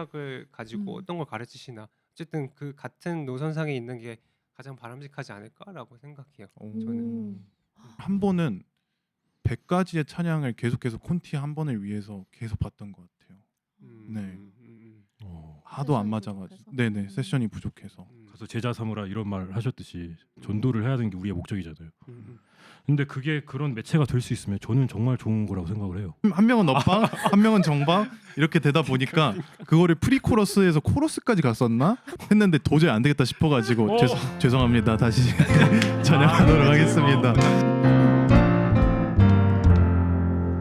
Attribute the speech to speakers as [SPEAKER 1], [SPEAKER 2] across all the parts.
[SPEAKER 1] 생각을 가지고
[SPEAKER 2] 음.
[SPEAKER 1] 어떤 걸 가르치시나 어쨌든 그 같은 노선상에 있는 게 가장 바람직하지 않을까라고 생각해요. 저는.
[SPEAKER 2] 오.
[SPEAKER 3] 한 번은 100가지의 찬양을 계속해서 콘티 한 번을 위해서 계속 봤던 것 같아요. 네. 하도 안
[SPEAKER 2] 세션이
[SPEAKER 3] 맞아가지고.
[SPEAKER 2] 부족해서?
[SPEAKER 3] 네네, 세션이 부족해서.
[SPEAKER 4] 가서 제자 삼으라 이런 말 하셨듯이 전도를 해야 되는 게 우리의 목적이잖아요.
[SPEAKER 1] 음, 음.
[SPEAKER 4] 근데 그게 그런 매체가 될 수 있으면 저는 정말 좋은 거라고 생각을 해요.
[SPEAKER 3] 한 명은 엇방, 한 명은 정방 이렇게 되다 보니까 그거를 프리코러스에서 코러스까지 갔었나 했는데 도저히 안 되겠다 싶어가지고 죄송합니다. 다시 찬양하도록 하겠습니다.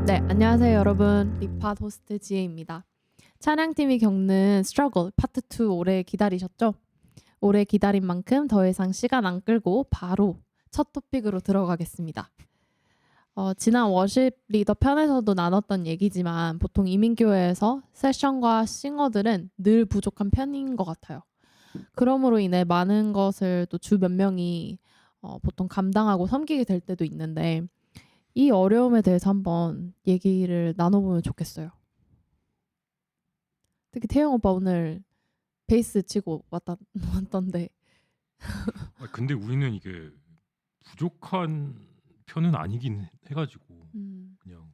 [SPEAKER 2] 네, 안녕하세요 여러분. 리팟 호스트 지혜입니다. 찬양팀이 겪는 스트러글 파트 2 오래 기다리셨죠? 오래 기다린 만큼 더 이상 시간 안 끌고 바로 첫 토픽으로 들어가겠습니다. 지난 워십 리더 편에서도 나눴던 얘기지만 보통 이민교회에서 세션과 싱어들은 늘 부족한 편인 것 같아요. 그러므로 인해 많은 것을 또 주 몇 명이 보통 감당하고 섬기게 될 때도 있는데 이 어려움에 대해서 한번 얘기를 나눠보면 좋겠어요. 특히 태영 오빠 오늘 베이스 치고 왔던데.
[SPEAKER 4] 근데 우리는 이게 부족한 편은 아니긴 해가지고 그냥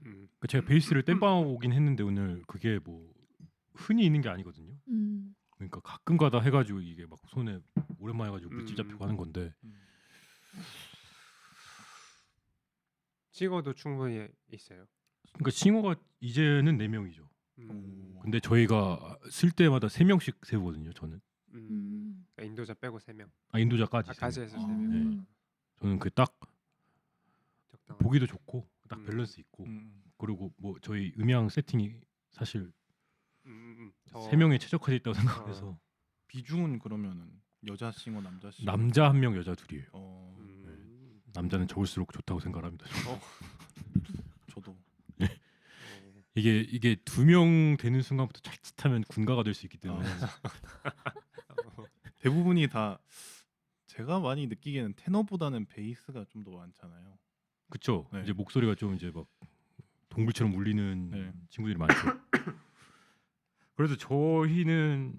[SPEAKER 4] 그러니까 제가 베이스를 땜빵 오긴 했는데 오늘 그게 뭐 흔히 있는 게 아니거든요. 그러니까 가끔가다 해가지고 이게 막 손에 오랜만에 해가지고 밑집 잡히고 하는 건데
[SPEAKER 1] 찍어도 충분히 있어요.
[SPEAKER 4] 그러니까 싱어가 이제는 4명이죠. 근데 저희가 쓸 때마다 3명씩 세우거든요. 저는
[SPEAKER 1] 그러니까 인도자 빼고 3명.
[SPEAKER 4] 인도자까지
[SPEAKER 1] 까지 해서 3명.
[SPEAKER 4] 네. 저는 그 딱
[SPEAKER 1] 적당한.
[SPEAKER 4] 보기도 좋고 딱 밸런스 있고 그리고 뭐 저희 음향 세팅이 사실 3명에 최적화돼 있다고 생각해서
[SPEAKER 3] 비중은 그러면은 여자 싱어, 남자 싱어.
[SPEAKER 4] 남자 1명, 여자 2이에요. 남자는 적을수록 좋다고 생각합니다.
[SPEAKER 3] 저도.
[SPEAKER 4] 이게 2명 되는 순간부터 자칫하면 군가가 될 수 있기 때문에
[SPEAKER 3] 대부분이 다 제가 많이 느끼기에는 테너보다는 베이스가 좀 더 많잖아요.
[SPEAKER 4] 그쵸?
[SPEAKER 3] 네.
[SPEAKER 4] 이제 목소리가 좀 이제 막 동굴처럼 울리는
[SPEAKER 3] 네.
[SPEAKER 4] 친구들이 많죠. 그래서 저희는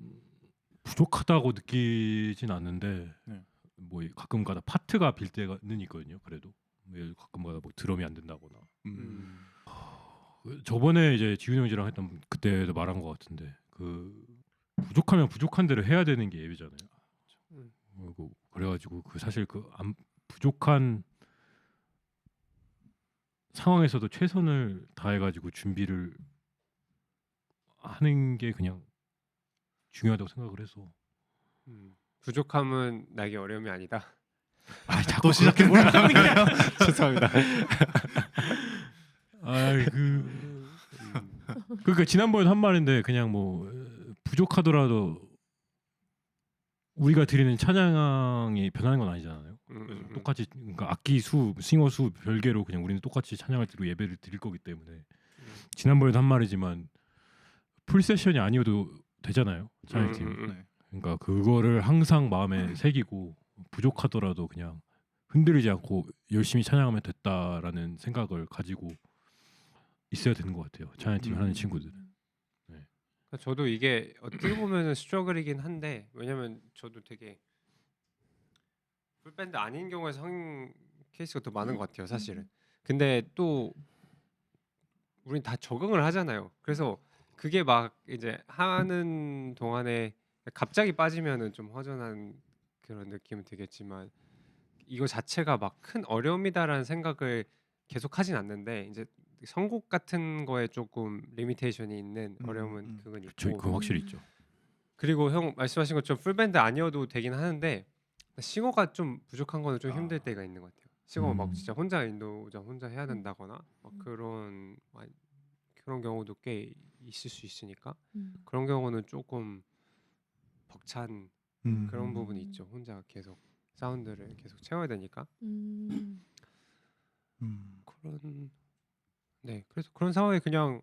[SPEAKER 4] 부족하다고 느끼진 않는데
[SPEAKER 3] 네.
[SPEAKER 4] 뭐 가끔가다 파트가 빌 때는 있거든요. 그래도 가끔가다 뭐 드럼이 안 된다거나. 저번에 이제 지훈 형이랑 했던 그때도 말한 것 같은데 그 부족하면 부족한 대로 해야 되는 게 예배잖아요. 그래가지고 그 사실 그 부족한 상황에서도 최선을 다해가지고 준비를 하는 게 그냥 중요하다고 생각을 해서.
[SPEAKER 1] 부족함은 나에게 어려움이 아니다.
[SPEAKER 3] 또 시작했나요?
[SPEAKER 1] 죄송합니다.
[SPEAKER 4] 그러니까 지난번에도 한 말인데 그냥 뭐 부족하더라도 우리가 드리는 찬양이 변하는 건 아니잖아요. 그래서 똑같이 그러니까 악기 수, 싱어 수 별개로 그냥 우리는 똑같이 찬양을 드리고 예배를 드릴 거기 때문에 지난번에도 한 말이지만 풀 세션이 아니어도 되잖아요. 찬양팀.
[SPEAKER 3] 네.
[SPEAKER 4] 그러니까 그거를 항상 마음에 새기고 부족하더라도 그냥 흔들리지 않고 열심히 찬양하면 됐다라는 생각을 가지고 있어야 되는 것 같아요. 찬양팀 하는 친구들은.
[SPEAKER 1] 저도 이게 어떻게 보면은 스트러글이긴 한데 왜냐면 저도 되게 풀밴드 아닌 경우에 성 케이스가 더 많은 것 같아요, 사실은. 근데 또 우린 다 적응을 하잖아요. 그래서 그게 막 이제 하는 동안에 갑자기 빠지면은 좀 허전한 그런 느낌은 들겠지만 이거 자체가 막 큰 어려움이다라는 생각을 계속 하진 않는데 이제 선곡 같은 거에 조금 리미테이션이 있는 어려움은 그건
[SPEAKER 4] 그렇죠.
[SPEAKER 1] 있고
[SPEAKER 4] 그건 확실히 있죠.
[SPEAKER 1] 그리고 형 말씀하신 것처럼 풀밴드 아니어도 되긴 하는데 싱어가 좀 부족한 거는 좀 힘들 때가 있는 것 같아요. 싱어 막 진짜 혼자 인도자 혼자 해야 된다거나 막 그런 경우도 꽤 있을 수 있으니까 그런 경우는 조금 벅찬 그런 부분이 있죠. 혼자 계속 사운드를 계속 채워야 되니까 그래서 그런 상황에 그냥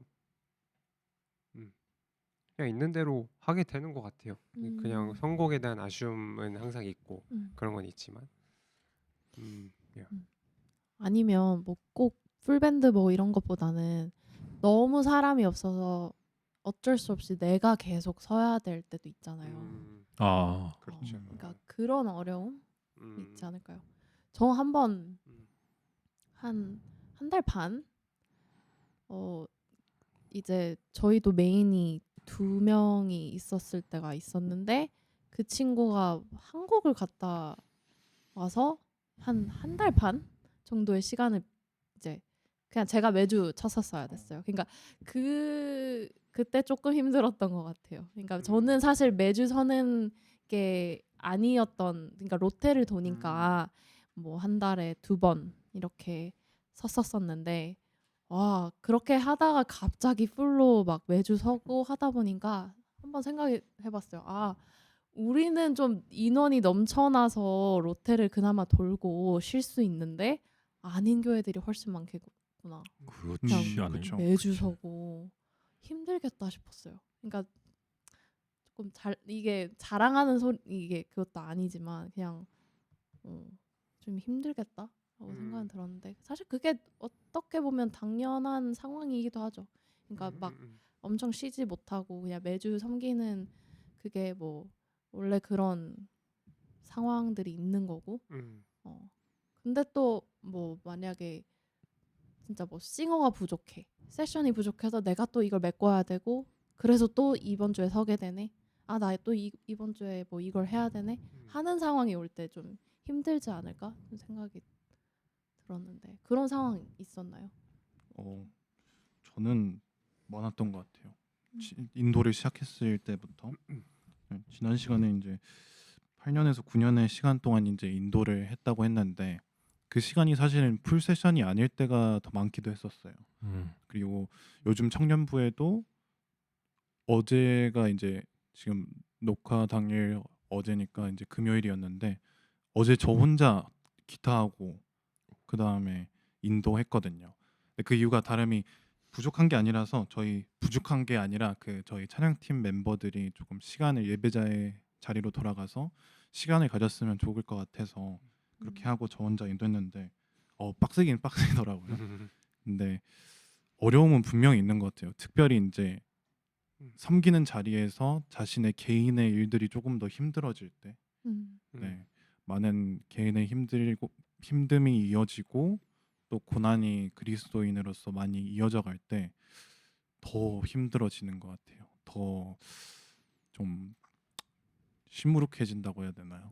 [SPEAKER 1] 있는 대로 하게 되는 것 같아요. 그냥 선곡에 대한 아쉬움은 항상 있고 그런 건 있지만
[SPEAKER 2] 아니면 뭐 꼭 풀밴드 뭐 이런 것보다는 너무 사람이 없어서 어쩔 수 없이 내가 계속 서야 될 때도 있잖아요.
[SPEAKER 4] 아,
[SPEAKER 1] 그렇죠.
[SPEAKER 2] 그러니까 그런 어려움
[SPEAKER 1] 음.
[SPEAKER 2] 있지 않을까요? 저 한번
[SPEAKER 1] 음.
[SPEAKER 2] 한 달 반? 이제 저희도 메인이 2명이 있었을 때가 있었는데 그 친구가 한국을 갔다 와서 한 달 반 정도의 시간을 이제 그냥 제가 매주 쳤었어야 됐어요. 그러니까 그때 조금 힘들었던 것 같아요. 그러니까 저는 사실 매주 서는 게 아니었던 그러니까 롯데를 도니까 뭐 한 달에 2번 이렇게 섰었었는데 와 그렇게 하다가 갑자기 풀로 막 매주 서고 하다 보니까 한번 생각해 봤어요. 아 우리는 좀 인원이 넘쳐나서 롯데를 그나마 돌고 쉴 수 있는데 아닌 교회들이 훨씬 많겠구나.
[SPEAKER 4] 그렇지 않아요?
[SPEAKER 3] 그쵸.
[SPEAKER 2] 매주
[SPEAKER 3] 그쵸.
[SPEAKER 2] 서고 힘들겠다 싶었어요. 그러니까 조금 이게 자랑하는 소리 이게 그것도 아니지만 그냥 좀 힘들겠다라고 생각은 들었는데 사실 그게 어떻게 보면 당연한 상황이기도 하죠. 그러니까 막 엄청 쉬지 못하고 그냥 매주 섬기는 그게 뭐 원래 그런 상황들이 있는 거고. 근데 또 뭐 만약에 진짜 뭐 싱어가 부족해. 세션이 부족해서 내가 또 이걸 메꿔야 되고 그래서 또 이번 주에 서게 되네. 아, 나 또 이번 주에 뭐 이걸 해야 되네. 하는 상황이 올 때 좀 힘들지 않을까? 좀 생각이 들었는데 그런 상황 있었나요?
[SPEAKER 3] 저는 많았던 것 같아요. 인도를 시작했을 때부터 지난 시간에 이제 8년에서 9년의 시간 동안 이제 인도를 했다고 했는데 그 시간이 사실은 풀 세션이 아닐 때가 더 많기도 했었어요. 그리고 요즘 청년부에도 어제가 이제 지금 녹화 당일 어제니까 이제 금요일이었는데 어제 저 혼자 기타하고 그 다음에 인도 했거든요. 근데 그 이유가 다름이 부족한 게 아니라서 부족한 게 아니라 그 저희 찬양팀 멤버들이 조금 시간을 예배자의 자리로 돌아가서 시간을 가졌으면 좋을 것 같아서 그렇게 하고 저 혼자 인도했는데 빡세긴 빡세더라고요. 근데 어려움은 분명히 있는 것 같아요. 특별히 이제 섬기는 자리에서 자신의 개인의 일들이 조금 더 힘들어질 때, 네, 많은 개인의 힘듦이 이어지고 또 고난이 그리스도인으로서 많이 이어져 갈 때 더 힘들어지는 것 같아요. 더 좀 시무룩해진다고 해야 되나요?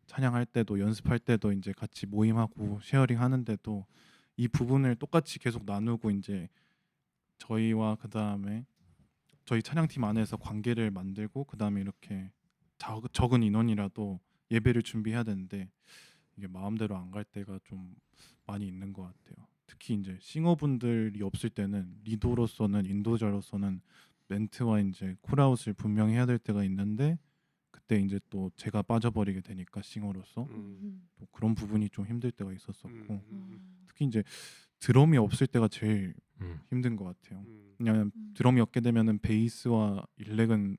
[SPEAKER 3] 찬양할 때도 연습할 때도 이제 같이 모임하고 쉐어링 하는데도 이 부분을 똑같이 계속 나누고 이제 저희와 그 다음에 저희 찬양팀 안에서 관계를 만들고 그 다음에 이렇게 적은 인원이라도 예배를 준비해야 되는데 이게 마음대로 안 갈 때가 좀 많이 있는 것 같아요. 특히 이제 싱어분들이 없을 때는 리더로서는 인도자로서는 멘트와 이제 콜아웃을 분명히 해야 될 때가 있는데 그때 이제 또 제가 빠져버리게 되니까 싱어로서 또 그런 부분이 좀 힘들 때가 있었었고 특히 이제 드럼이 없을 때가 제일 힘든 것 같아요. 왜냐하면 드럼이 없게 되면은 베이스와 일렉은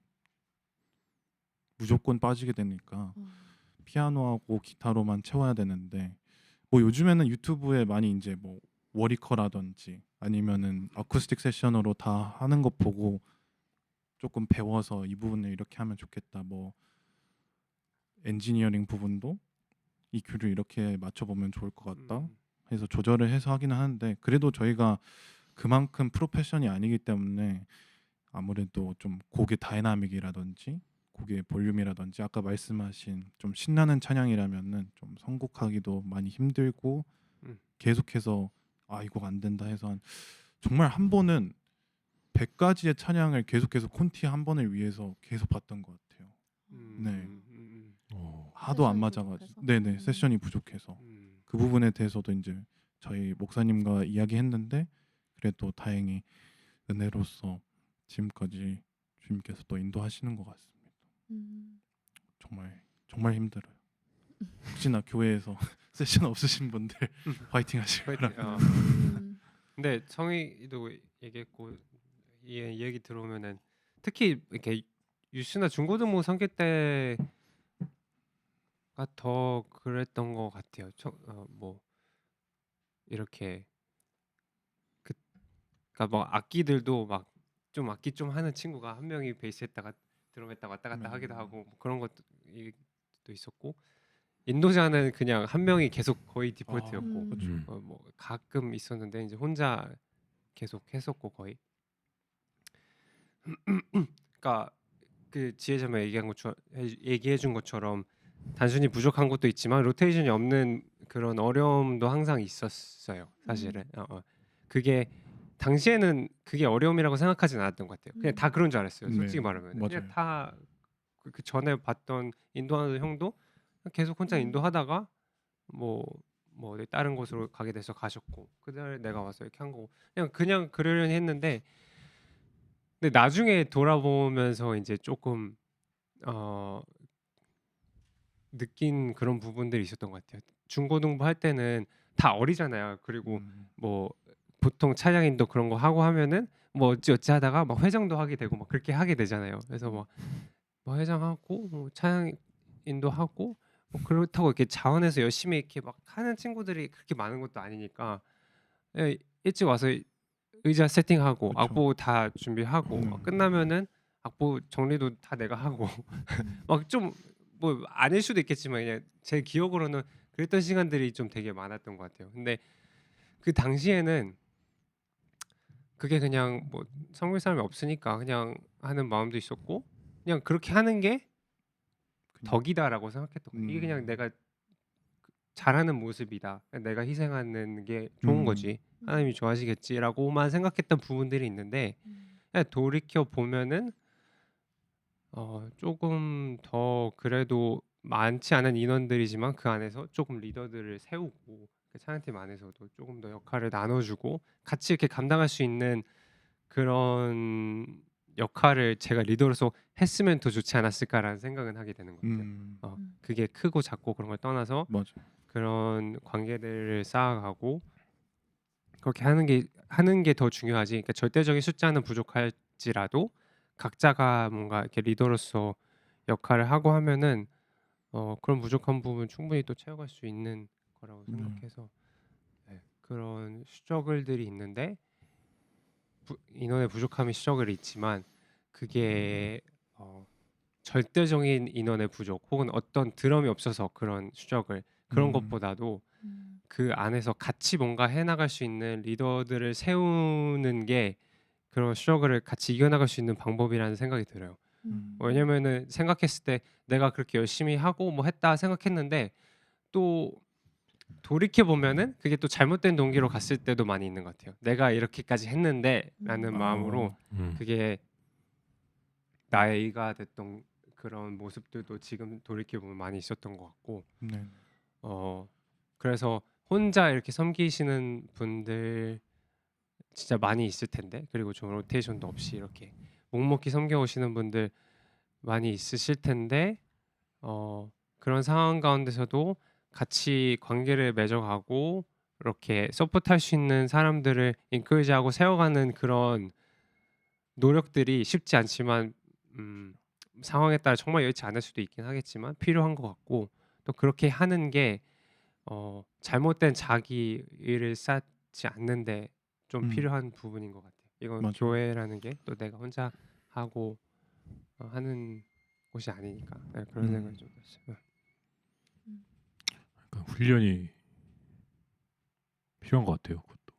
[SPEAKER 3] 무조건 빠지게 되니까 피아노하고 기타로만 채워야 되는데 뭐 요즘에는 유튜브에 많이 이제 뭐 워리커라든지 아니면은 어쿠스틱 세션으로 다 하는 거 보고 조금 배워서 이 부분을 이렇게 하면 좋겠다. 뭐 엔지니어링 부분도 이 큐를 이렇게 맞춰보면 좋을 것 같다. 해서 조절을 해서 하기는 하는데 그래도 저희가 그만큼 프로페션이 아니기 때문에 아무래도 좀 곡의 다이나믹이라든지 곡의 볼륨이라든지 아까 말씀하신 좀 신나는 찬양이라면은 좀 선곡하기도 많이 힘들고 계속해서 이 곡 안 된다 해서 정말 한 번은 100가지의 찬양을 계속해서 콘티 한 번을 위해서 계속 봤던 것 같아요. 네. 하도 안
[SPEAKER 2] 세션이
[SPEAKER 3] 맞아가지고
[SPEAKER 2] 부족해서?
[SPEAKER 3] 네네 세션이 부족해서 그 부분에 대해서도 이제 저희 목사님과 이야기했는데 그래도 다행히 은혜로서 지금까지 주님께서 또 인도하시는 것 같습니다. 정말 정말 힘들어요. 혹시나 교회에서 세션 없으신 분들 화이팅 하시기 바랍니다.
[SPEAKER 1] 근데 성희도 얘기했고 이 얘기 들어오면은 특히 이렇게 유스나 중고등부 성교 때가 더 그랬던 것 같아요. 뭐 이렇게 그러니까 뭐 악기들도 막 좀 악기 좀 하는 친구가 한 명이 베이스 했다가 드럼 했다가 왔다 갔다 하기도 하고 뭐 그런 것도 있었고 인도자는 그냥 한 명이 계속 거의 디폴트였고 뭐 가끔 있었는데 이제 혼자 계속 했었고 거의 그러니까 그 지혜자매 얘기해 준 것처럼 단순히 부족한 것도 있지만 로테이션이 없는 그런 어려움도 항상 있었어요 사실은 그게 당시에는 그게 어려움이라고 생각하진 않았던 것 같아요. 그냥 다 그런 줄 알았어요. 솔직히
[SPEAKER 3] 네,
[SPEAKER 1] 말하면 그냥
[SPEAKER 3] 맞아요.
[SPEAKER 1] 다 그 전에 봤던 인도하는 형도 계속 혼자 인도하다가 뭐 어디 다른 곳으로 가게 돼서 가셨고 그날 내가 와서 이렇게 한 거고 그냥 그러려니 했는데 근데 나중에 돌아보면서 이제 조금 느낀 그런 부분들이 있었던 것 같아요. 중고등부 할 때는 다 어리잖아요. 그리고 뭐 보통 차량인도 그런 거 하고 하면은 뭐 어찌 하다가 막 회장도 하게 되고 막 그렇게 하게 되잖아요. 그래서 뭐 회장하고 뭐 차량인도 하고 뭐 그렇다고 이렇게 자원해서 열심히 이렇게 막 하는 친구들이 그렇게 많은 것도 아니니까 일찍 와서 의자 세팅하고
[SPEAKER 3] 그쵸.
[SPEAKER 1] 악보 다 준비하고 막 끝나면은 악보 정리도 다 내가 하고 막 좀 뭐 아닐 수도 있겠지만 그냥 제 기억으로는 그랬던 시간들이 좀 되게 많았던 것 같아요. 근데 그 당시에는 그게 그냥 뭐 섬길 사람이 없으니까 그냥 하는 마음도 있었고 그냥 그렇게 하는 게 덕이다라고 생각했던 거예요. 이게 그냥 내가 잘하는 모습이다. 내가 희생하는 게 좋은 거지. 하나님이 좋아하시겠지라고만 생각했던 부분들이 있는데 그냥 돌이켜 보면은 조금 더 그래도 많지 않은 인원들이지만 그 안에서 조금 리더들을 세우고 그 찬양팀 안에서도 조금 더 역할을 나눠주고 같이 이렇게 감당할 수 있는 그런 역할을 제가 리더로서 했으면 더 좋지 않았을까라는 생각은 하게 되는 것 같아요. 그게 크고 작고 그런 걸 떠나서
[SPEAKER 3] 맞아.
[SPEAKER 1] 그런 관계들을 쌓아가고 그렇게 하는 게 더 중요하지. 그러니까 절대적인 숫자는 부족할지라도 각자가 뭔가 이렇게 리더로서 역할을 하고 하면은 그런 부족한 부분 충분히 또 채워갈 수 있는 거라고 생각해서 그런 스트러글들이 있는데 인원의 부족함이 스트러글이 있지만 그게 절대적인 인원의 부족 혹은 어떤 드럼이 없어서 그런 스트러글 그런 것보다도 그 안에서 같이 뭔가 해나갈 수 있는 리더들을 세우는 게 그런 스트러글을 같이 이겨나갈 수 있는 방법이라는 생각이 들어요. 왜냐면은 생각했을 때 내가 그렇게 열심히 하고 뭐 했다 생각했는데 또 돌이켜 보면은 그게 또 잘못된 동기로 갔을 때도 많이 있는 것 같아요. 내가 이렇게까지 했는데라는 마음으로 그게 나의 의가 됐던 그런 모습들도 지금 돌이켜 보면 많이 있었던 것 같고 그래서 혼자 이렇게 섬기시는 분들 진짜 많이 있을 텐데 그리고 좀 로테이션도 없이 이렇게 묵묵히 섬겨오시는 분들 많이 있으실 텐데 그런 상황 가운데서도 같이 관계를 맺어가고 이렇게 서포트할 수 있는 사람들을 인크리지하고 세워가는 그런 노력들이 쉽지 않지만 상황에 따라 정말 여의치 않을 수도 있긴 하겠지만 필요한 것 같고 또 그렇게 하는 게 잘못된 자기 의를 쌓지 않는데 좀 필요한 부분인 것 같아요. 이건
[SPEAKER 3] 맞아요.
[SPEAKER 1] 교회라는 게 또 내가 혼자 하고 하는 곳이 아니니까 그런 생각이 좀 들었어요.
[SPEAKER 4] 그러니까 훈련이 필요한 것 같아요. 그것도.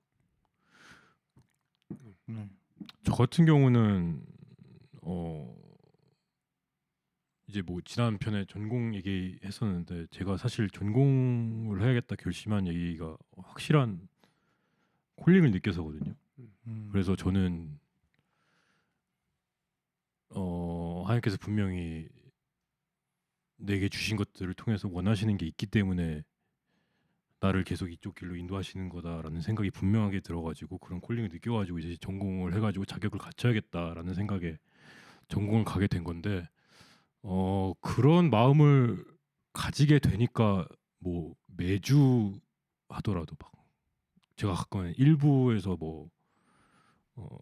[SPEAKER 4] 저 같은 경우는 이제 뭐 지난 편에 전공 얘기했었는데 제가 사실 전공을 해야겠다 결심한 얘기가 확실한 콜링을 느껴서거든요. 그래서 저는 하나님께서 분명히 내게 주신 것들을 통해서 원하시는 게 있기 때문에 나를 계속 이쪽 길로 인도하시는 거다라는 생각이 분명하게 들어가지고 그런 콜링을 느껴가지고 이제 전공을 해가지고 자격을 갖춰야겠다라는 생각에 전공을 가게 된 건데 그런 마음을 가지게 되니까 뭐 매주 하더라도 막 제가 가끔 1부에서 뭐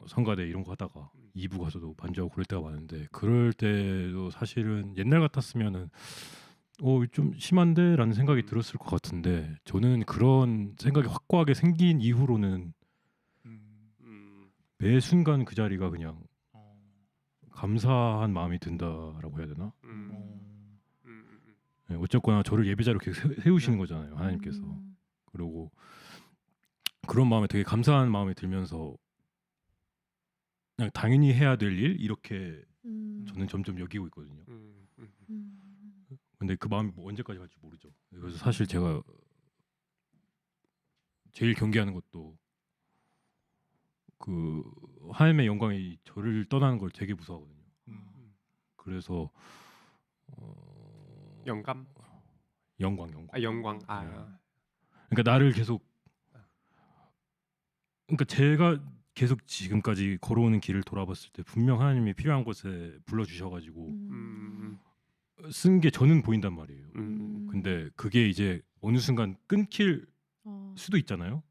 [SPEAKER 4] 성가대 이런 거 하다가 2부 가서도 반주하고 그럴 때가 많은데 그럴 때도 사실은 옛날 같았으면은 좀 심한데라는 생각이 들었을 것 같은데 저는 그런 생각이 확고하게 생긴 이후로는 매 순간 그 자리가 그냥 감사한 마음이 든다라고 해야 되나? 네, 어쨌거나 저를 예배자로 계속 세우시는 거잖아요, 하나님께서. 그리고 그런 마음에 되게 감사한 마음이 들면서 그냥 당연히 해야 될 일 이렇게 저는 점점 여기고 있거든요. 근데 그 마음이 뭐 언제까지 갈지 모르죠. 그래서 사실 제가 제일 경계하는 것도 그 하나님의 영광이 저를 떠나는 걸 되게 무서워하거든요. 그래서
[SPEAKER 1] 영감?
[SPEAKER 4] 영광.
[SPEAKER 1] 아 영광.
[SPEAKER 4] 네.
[SPEAKER 1] 아.
[SPEAKER 4] 그러니까 나를 계속 그러니까 제가 계속 지금까지 걸어오는 길을 돌아봤을 때 분명 하나님이 필요한 곳에 불러주셔가지고 쓴 게 저는 보인단 말이에요. 근데 그게 이제 어느 순간 끊길 수도 있잖아요.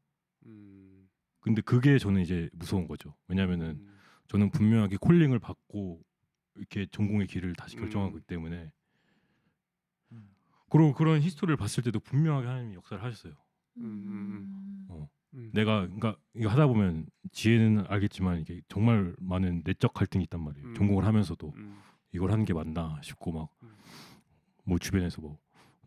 [SPEAKER 4] 근데 그게 저는 이제 무서운 거죠. 왜냐면은 저는 분명하게 콜링을 받고 이렇게 전공의 길을 다시 결정하고 있기 때문에 그리고 그런 히스토리를 봤을 때도 분명하게 하나님이 역사를 하셨어요. 내가 그러니까 이거 하다 보면 지혜는 알겠지만 이게 정말 많은 내적 갈등이 있단 말이에요. 전공을 하면서도 이걸 하는 게 맞나 싶고 막 뭐 주변에서 뭐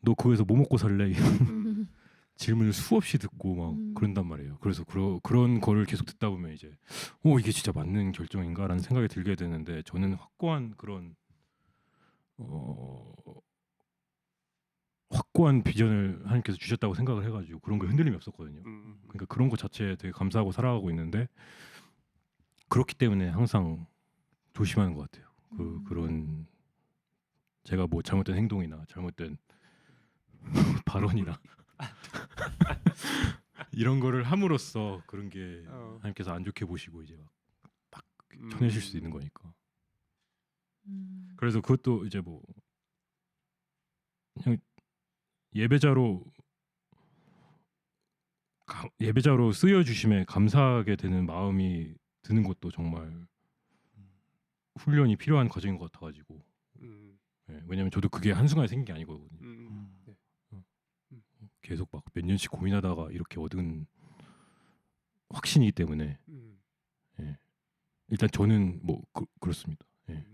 [SPEAKER 4] 너 그거에서 뭐 먹고 살래? 이런 질문을 수없이 듣고 막 그런단 말이에요. 그래서 그런 거를 계속 듣다 보면 이제 이게 진짜 맞는 결정인가라는 생각이 들게 되는데 저는 확고한 그런 확고한 비전을 하나님께서 주셨다고 생각을 해가지고 그런 게 흔들림이 없었거든요. 그러니까 그런 것 자체에 되게 감사하고 살아가고 있는데 그렇기 때문에 항상 조심하는 것 같아요. 그런 제가 뭐 잘못된 행동이나 잘못된 발언이나 이런 거를 함으로써 그런 게 하나님께서 안 좋게 보시고 이제 막 쳐내실 수 있는 거니까. 그래서 그것도 이제 뭐 그냥 예배자로 쓰여 주심에 감사하게 되는 마음이 드는 것도 정말 훈련이 필요한 과정인 것 같아가지고. 네, 왜냐면 저도 그게 한순간에 생긴 게 아니거든요. 계속 막 몇 년씩 고민하다가 이렇게 얻은 확신이기 때문에 예. 일단 저는 뭐 그렇습니다. 예.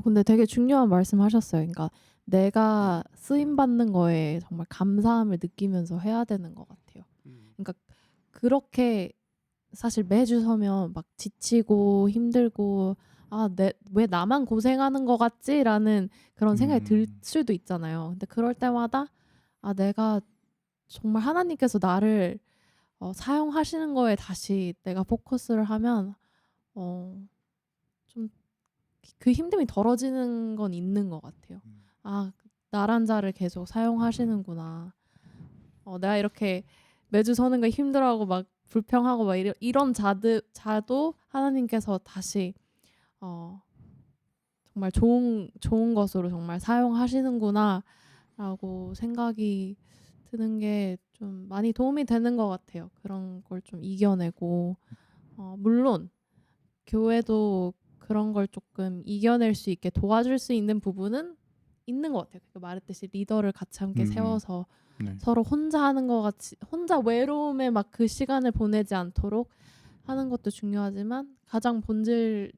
[SPEAKER 2] 근데 되게 중요한 말씀하셨어요. 그러니까 내가 쓰임 받는 거에 정말 감사함을 느끼면서 해야 되는 것 같아요. 그러니까 그렇게 사실 매주 서면 막 지치고 힘들고 왜 나만 고생하는 것 같지라는 그런 생각이 들 수도 있잖아요. 근데 그럴 때마다 내가 정말 하나님께서 나를 사용하시는 거에 다시 내가 포커스를 하면 좀 그 힘듦이 덜어지는 건 있는 것 같아요. 나란 자를 계속 사용하시는구나. 내가 이렇게 매주 서는 거 힘들어하고 막 불평하고 막 이런 자도 하나님께서 다시 정말 좋은 것으로 정말 사용하시는구나라고 생각이 드는 게 좀 많이 도움이 되는 것 같아요. 그런 걸 좀 이겨내고 물론 교회도 그런 걸 조금 이겨낼 수 있게 도와줄 수 있는 부분은 있는 것 같아요. 말했듯이 리더를 같이 함께 세워서
[SPEAKER 3] 네.
[SPEAKER 2] 서로 혼자 하는 것 같이 혼자 외로움에 막 그 시간을 보내지 않도록 하는 것도 중요하지만 가장 본질은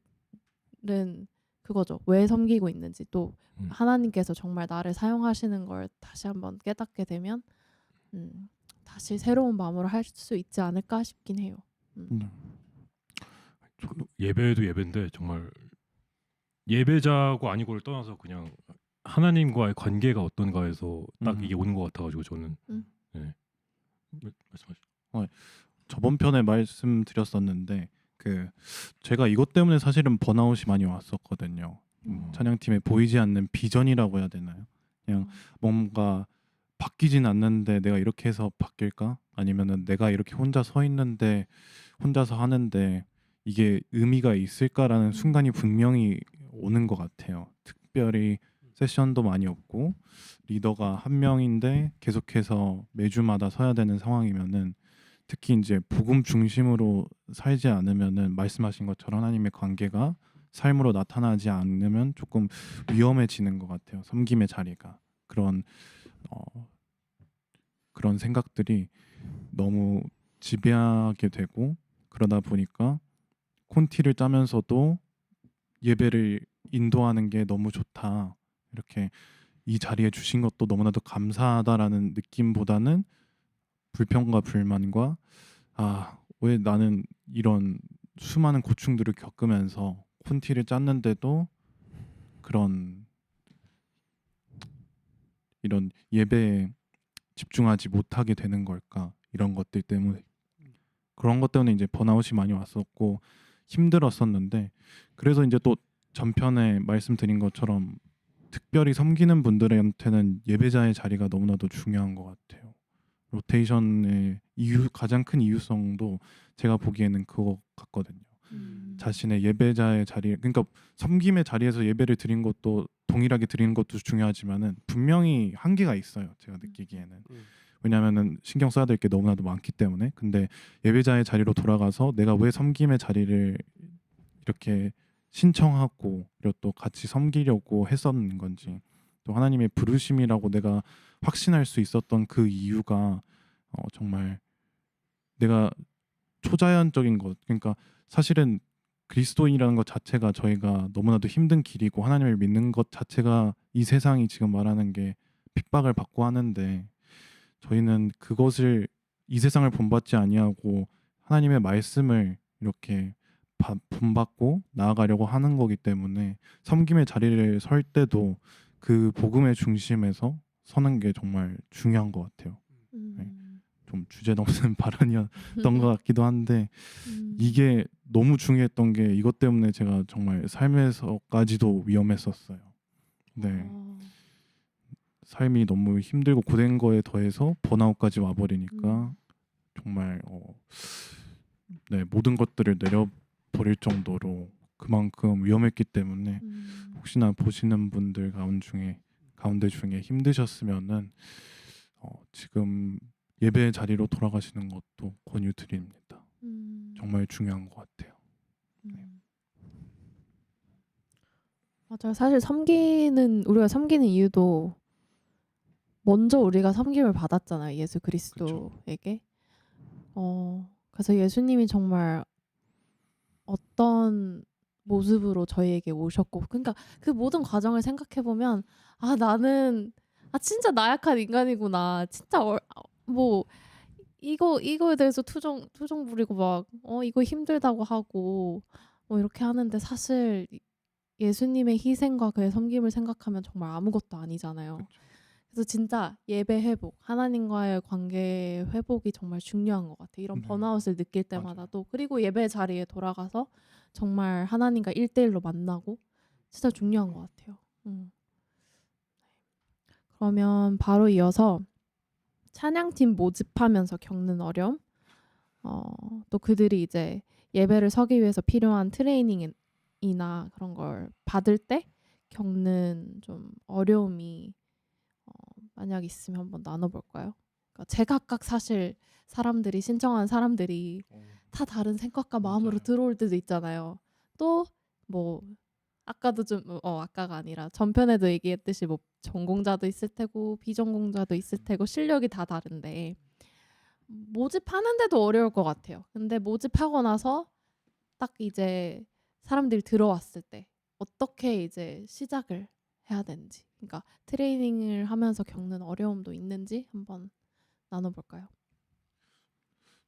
[SPEAKER 2] 그거죠. 왜 섬기고 있는지 또 하나님께서 정말 나를 사용하시는 걸 다시 한번 깨닫게 되면 다시 새로운 마음으로 할 수 있지 않을까 싶긴 해요.
[SPEAKER 4] 예배도 예배인데 정말 예배자고 아니고를 떠나서 그냥 하나님과의 관계가 어떤가에서 딱 이게 오는 것 같아가지고 저는 네. 말씀하시죠.
[SPEAKER 3] 저번 편에 말씀드렸었는데 제가 이것 때문에 사실은 번아웃이 많이 왔었거든요. 찬양팀에 보이지 않는 비전이라고 해야 되나요? 그냥 뭔가 바뀌진 않는데 내가 이렇게 해서 바뀔까? 아니면은 내가 이렇게 혼자 서 있는데 혼자서 하는데 이게 의미가 있을까라는 순간이 분명히 오는 것 같아요. 특별히 세션도 많이 없고 리더가 한 명인데 계속해서 매주마다 서야 되는 상황이면은 특히 이제 복음 중심으로 살지 않으면은 말씀하신 것처럼 하나님의 관계가 삶으로 나타나지 않으면 조금 위험해지는 것 같아요. 섬김의 자리가 그런 생각들이 너무 지배하게 되고 그러다 보니까 콘티를 짜면서도 예배를 인도하는 게 너무 좋다. 이렇게 이 자리에 주신 것도 너무나도 감사하다라는 느낌보다는 불평과 불만과 왜 나는 이런 수많은 고충들을 겪으면서 콘티를 짰는데도 그런 이런 예배에 집중하지 못하게 되는 걸까? 이런 것들 때문에 그런 것 때문에 이제 번아웃이 많이 왔었고 힘들었었는데 그래서 이제 또 전편에 말씀드린 것처럼 특별히 섬기는 분들한테는 예배자의 자리가 너무나도 중요한 것 같아요. 로테이션의 가장 큰 이유성도 제가 보기에는 그거 같거든요. 자신의 예배자의 자리, 그러니까 섬김의 자리에서 예배를 드린 것도 동일하게 드리는 것도 중요하지만은 분명히 한계가 있어요. 제가 느끼기에는. 왜냐하면은 신경 써야 될 게 너무나도 많기 때문에. 근데 예배자의 자리로 돌아가서 내가 왜 섬김의 자리를 이렇게 신청하고 그리고 또 같이 섬기려고 했었는 건지, 또 하나님의 부르심이라고 내가 확신할 수 있었던 그 이유가 정말 내가 초자연적인 것, 그러니까 사실은 그리스도인이라는 것 자체가 저희가 너무나도 힘든 길이고 하나님을 믿는 것 자체가 이 세상이 지금 말하는 게 핍박을 받고 하는데 저희는 그것을 이 세상을 본받지 아니하고 하나님의 말씀을 이렇게 본받고 나아가려고 하는 거기 때문에 섬김의 자리를 설 때도 그 복음의 중심에서 서는 게 정말 중요한 것 같아요. 좀 주제 넘는 발언이었던 것 같기도 한데 이게 너무 중요했던 게 이것 때문에 제가 정말 삶에서까지도 위험했었어요. 네. 삶이 너무 힘들고 고된 거에 더해서 번아웃까지 와버리니까 정말 네, 모든 것들을 내려버릴 정도로 그만큼 위험했기 때문에 혹시나 보시는 분들 가운데 중에 힘드셨으면은 지금 예배 자리로 돌아가시는 것도 권유드립니다. 정말 중요한 것 같아요.
[SPEAKER 2] 맞아요. 사실 우리가 섬기는 이유도 먼저 우리가 섬김을 받았잖아요. 예수 그리스도에게. 그래서 예수님이 정말 어떤 모습으로 저희에게 오셨고, 그러니까 그 모든 과정을 생각해 보면 나는 진짜 나약한 인간이구나. 진짜 뭐 이거에 대해서 투정 부리고 막 이거 힘들다고 하고 뭐 이렇게 하는데 사실 예수님의 희생과 그의 섬김을 생각하면 정말 아무것도 아니잖아요.
[SPEAKER 3] 그쵸.
[SPEAKER 2] 그래서 진짜 예배 회복, 하나님과의 관계 회복이 정말 중요한 것 같아요. 이런
[SPEAKER 3] 네.
[SPEAKER 2] 번아웃을 느낄 때마다도. 그리고 예배 자리에 돌아가서 정말 하나님과 1대1로 만나고 진짜 중요한 것 같아요. 그러면 바로 이어서 찬양팀 모집하면서 겪는 어려움, 또 그들이 이제 예배를 서기 위해서 필요한 트레이닝이나 그런 걸 받을 때 겪는 좀 어려움이 만약 있으면 한번 나눠볼까요? 그러니까 제각각 사실 신청한 사람들이 다 다른 생각과 마음으로
[SPEAKER 3] 맞아요.
[SPEAKER 2] 들어올 때도 있잖아요. 또 뭐 아까도 좀 아까가 아니라 전편에도 얘기했듯이 뭐 전공자도 있을 테고 비전공자도 있을 테고 실력이 다 다른데 모집하는데도 어려울 것 같아요. 근데 모집하고 나서 딱 이제 사람들이 들어왔을 때 어떻게 이제 시작을 해야 되는지, 그러니까 트레이닝을 하면서 겪는 어려움도 있는지 한번 나눠볼까요?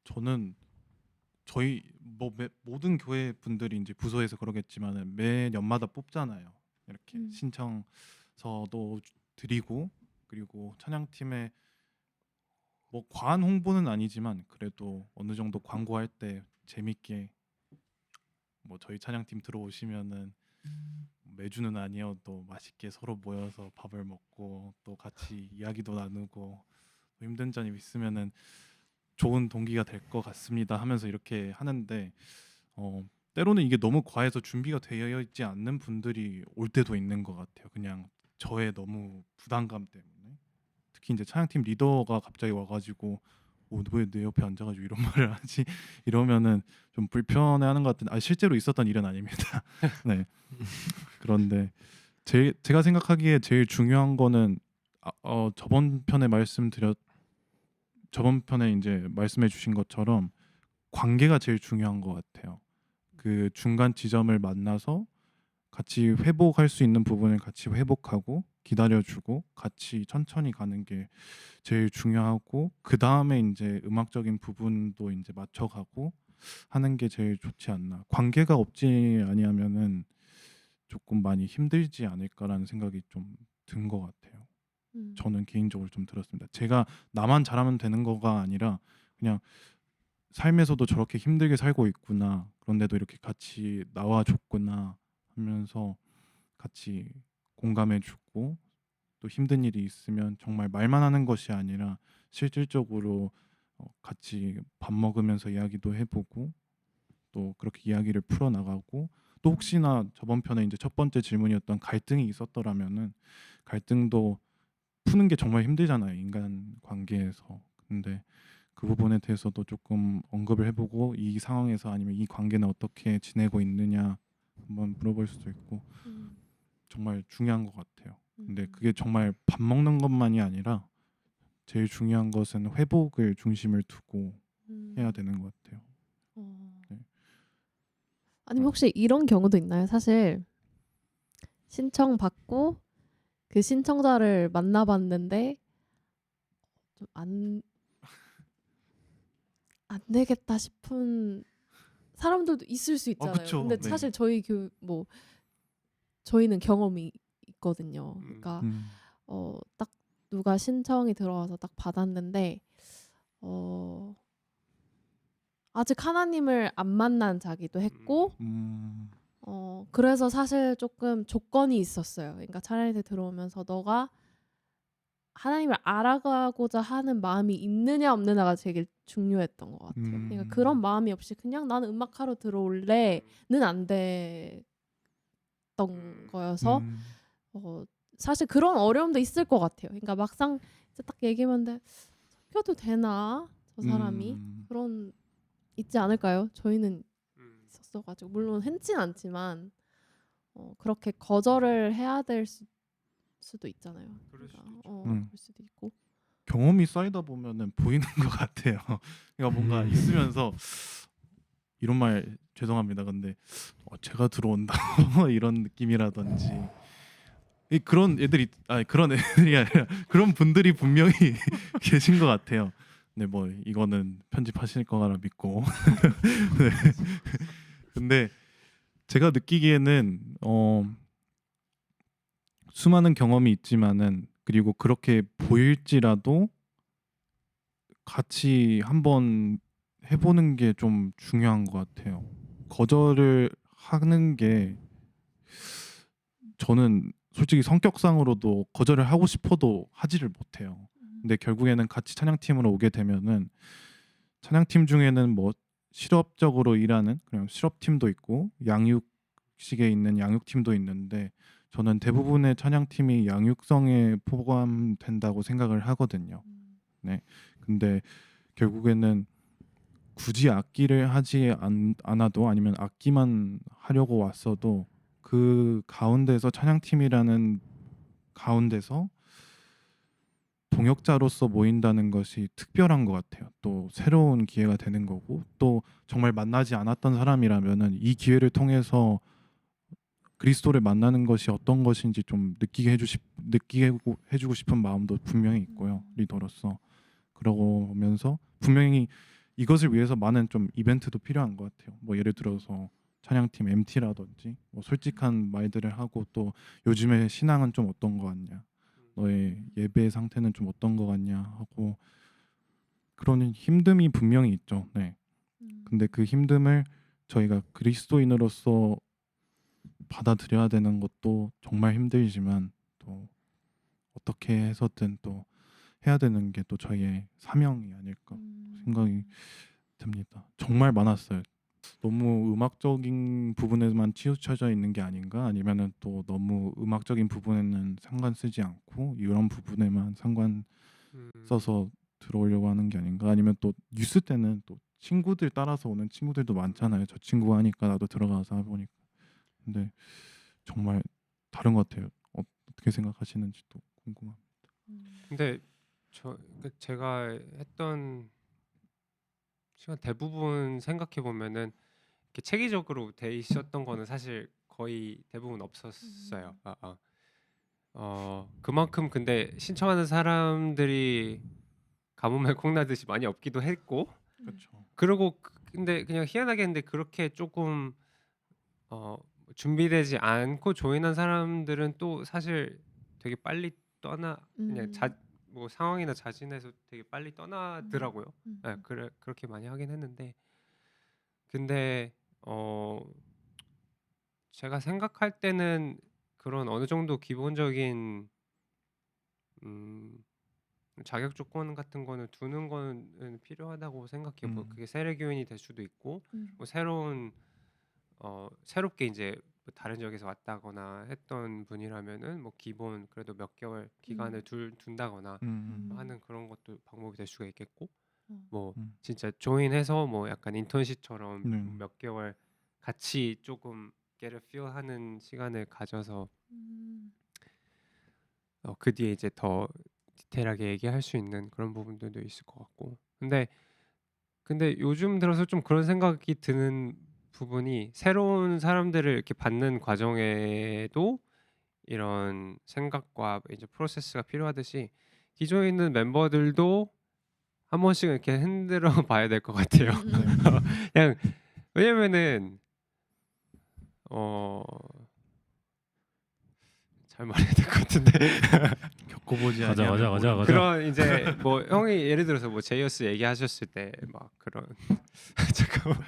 [SPEAKER 3] 저는 저희 모든 교회 분들이 이제 부서에서 그러겠지만은 매 년마다 뽑잖아요. 이렇게 신청서도 드리고 그리고 찬양팀에 뭐 과한 홍보는 아니지만 그래도 어느 정도 광고할 때 재밌게 뭐 저희 찬양팀 들어오시면은 매주는 아니어도 맛있게 서로 모여서 밥을 먹고 또 같이 이야기도 나누고 힘든 점이 있으면은 좋은 동기가 될 것 같습니다 하면서 이렇게 하는데 때로는 이게 너무 과해서 준비가 되어 있지 않는 분들이 올 때도 있는 것 같아요. 그냥 저의 너무 부담감 때문에 특히 이제 찬양팀 리더가 갑자기 와가지고 왜 내 옆에 앉아가지고 이런 말을 하지 이러면은 좀 불편해하는 것 같은데 실제로 있었던 일은 아닙니다. 네. 그런데 제가 생각하기에 제일 중요한 거는 저번 편에 이제 말씀해 주신 것처럼 관계가 제일 중요한 것 같아요. 그 중간 지점을 만나서 같이 회복할 수 있는 부분을 같이 회복하고 기다려주고 같이 천천히 가는 게 제일 중요하고 그 다음에 이제 음악적인 부분도 이제 맞춰가고 하는 게 제일 좋지 않나. 관계가 없지 아니하면은 조금 많이 힘들지 않을까라는 생각이 좀 든 것 같아요. 저는 개인적으로 좀 들었습니다. 제가 나만 잘하면 되는 거가 아니라 그냥 삶에서도 저렇게 힘들게 살고 있구나. 그런데도 이렇게 같이 나와줬구나 하면서 같이 공감해주고 또 힘든 일이 있으면 정말 말만 하는 것이 아니라 실질적으로 같이 밥 먹으면서 이야기도 해보고 또 그렇게 이야기를 풀어나가고 또 혹시나 저번 편에 이제 첫 번째 질문이었던 갈등이 있었더라면은 갈등도 푸는 게 정말 힘들잖아요, 인간 관계에서. 근데 그 부분에 대해서도 조금 언급을 해보고 이 상황에서 아니면 이 관계는 어떻게 지내고 있느냐 한번 물어볼 수도 있고 정말 중요한 것 같아요. 근데 그게 정말 밥 먹는 것만이 아니라 제일 중요한 것은 회복을 중심을 두고 해야 되는 것 같아요. 네.
[SPEAKER 2] 아니면 혹시 이런 경우도 있나요? 사실 신청 받고 그 신청자를 만나봤는데 좀 안 되겠다 싶은 사람들도 있을 수 있잖아요.
[SPEAKER 3] 그쵸.
[SPEAKER 2] 근데
[SPEAKER 3] 네.
[SPEAKER 2] 사실 저희는 경험이 있거든요. 그러니까 딱 누가 신청이 들어와서 딱 받았는데 아직 하나님을 안 만난 자기도 했고 그래서 사실 조금 조건이 있었어요. 그러니까 차라리 들어오면서 너가 하나님을 알아가고자 하는 마음이 있느냐 없느냐가 되게 중요했던 것 같아요. 그러니까 그런 마음이 없이 그냥 나는 음악하러 들어올래는 안 됐던 거여서 사실 그런 어려움도 있을 것 같아요. 그러니까 막상 이제 딱 얘기하면 섞여도 되나 저 사람이 그런 있지 않을까요? 저희는 있었어가지고 물론 흔진 않지만 그렇게 거절을 해야 될 수도 있잖아요.
[SPEAKER 1] 그럴 수도 있죠.
[SPEAKER 2] 그럴 수도 있고.
[SPEAKER 3] 경험이 쌓이다 보면은 보이는 것 같아요. 그러니까 뭔가 있으면서 이런 말 죄송합니다. 근데 제가 들어온다 이런 느낌이라든지 그런 애들이 그런 애들이 아니라 그런 분들이 분명히 계신 것 같아요. 네, 뭐 이거는 편집하실 거라 믿고. 네. 근데 제가 느끼기에는 수많은 경험이 있지만은 그리고 그렇게 보일지라도 같이 한번 해보는 게 좀 중요한 것 같아요. 거절을 하는 게 저는 솔직히 성격상으로도 거절을 하고 싶어도 하지를 못해요. 근데 결국에는 같이 찬양팀으로 오게 되면은 찬양팀 중에는 뭐 실업적으로 일하는 그냥 실업팀도 있고 양육식에 있는 양육팀도 있는데 저는 대부분의 찬양팀이 양육성에 포함된다고 생각을 하거든요. 네. 근데 결국에는 굳이 악기를 하지 않아도 아니면 악기만 하려고 왔어도 그 가운데서 찬양팀이라는 가운데서 동역자로서 모인다는 것이 특별한 것 같아요. 또 새로운 기회가 되는 거고 또 정말 만나지 않았던 사람이라면은 이 기회를 통해서 그리스도를 만나는 것이 어떤 것인지 좀 느끼게 해주고 싶은 마음도 분명히 있고요. 리더로서 그러면서 분명히 이것을 위해서 많은 좀 이벤트도 필요한 것 같아요. 뭐 예를 들어서 찬양팀 MT라든지 뭐 솔직한 말들을 하고 또 요즘에 신앙은 좀 어떤 거 같냐, 너의 예배 상태는 좀 어떤 거 같냐 하고 그런 힘듦이 분명히 있죠. 네. 근데 그 힘듦을 저희가 그리스도인으로서 받아들여야 되는 것도 정말 힘들지만 또 어떻게 해서든 또 해야 되는 게 또 저희의 사명이 아닐까 생각이 듭니다. 정말 많았어요. 너무 음악적인 부분에만 치우쳐져 있는 게 아닌가 아니면은 또 너무 음악적인 부분에는 상관 쓰지 않고 이런 부분에만 상관 써서 들어오려고 하는 게 아닌가 아니면 또 뉴스 때는 또 친구들 따라서 오는 친구들도 많잖아요. 저 친구 하니까 나도 들어가서 해보니까 근데 정말 다른 것 같아요. 어떻게 생각하시는지도 궁금합니다.
[SPEAKER 1] 근데 제가 했던 시간 대부분 생각해 보면은 이렇게 체계적으로 돼 있었던 거는 사실 거의 대부분 없었어요. 그만큼 근데 신청하는 사람들이 가뭄에 콩나듯이 많이 없기도 했고
[SPEAKER 3] 그렇죠.
[SPEAKER 1] 그리고 근데 그냥 희한하게 했는데 그렇게 조금 준비되지 않고 조인한 사람들은 또 사실 되게 빨리 떠나 그냥 뭐 상황이나 자진해서 되게 빨리 떠나더라고요. 네, 그렇게 많이 하긴 했는데 근데 제가 생각할 때는 그런 어느 정도 기본적인 자격 조건 같은 거는 두는 거는 필요하다고 생각해요. 뭐 그게 세례 교인이 될 수도 있고 뭐 새롭게 이제 뭐 다른 지역에서 왔다거나 했던 분이라면은 뭐 기본 그래도 몇 개월 기간을 둔다거나 하는 그런 것도 방법이 될 수가 있겠고 뭐 진짜 조인해서 뭐 약간 인턴십처럼 몇 개월 같이 조금 get a feel 하는 시간을 가져서 그 뒤에 이제 더 디테일하게 얘기할 수 있는 그런 부분들도 있을 것 같고 근데 요즘 들어서 좀 그런 생각이 드는 부분이 새로운 사람들을 이렇게 받는 과정에도 이런 생각과 이제 프로세스가 필요하듯이 기존에 있는 멤버들도 한 번씩 이렇게 흔들어 봐야 될 것 같아요. 그냥 왜냐면은 잘 말해야 될 것 같은데
[SPEAKER 3] 겪어보지
[SPEAKER 4] 가자,
[SPEAKER 3] 아니하면
[SPEAKER 4] 가자.
[SPEAKER 3] 모르는
[SPEAKER 1] 그런 이제 뭐 형이 예를 들어서 뭐 제이어스 얘기하셨을 때 막 그런 잠깐만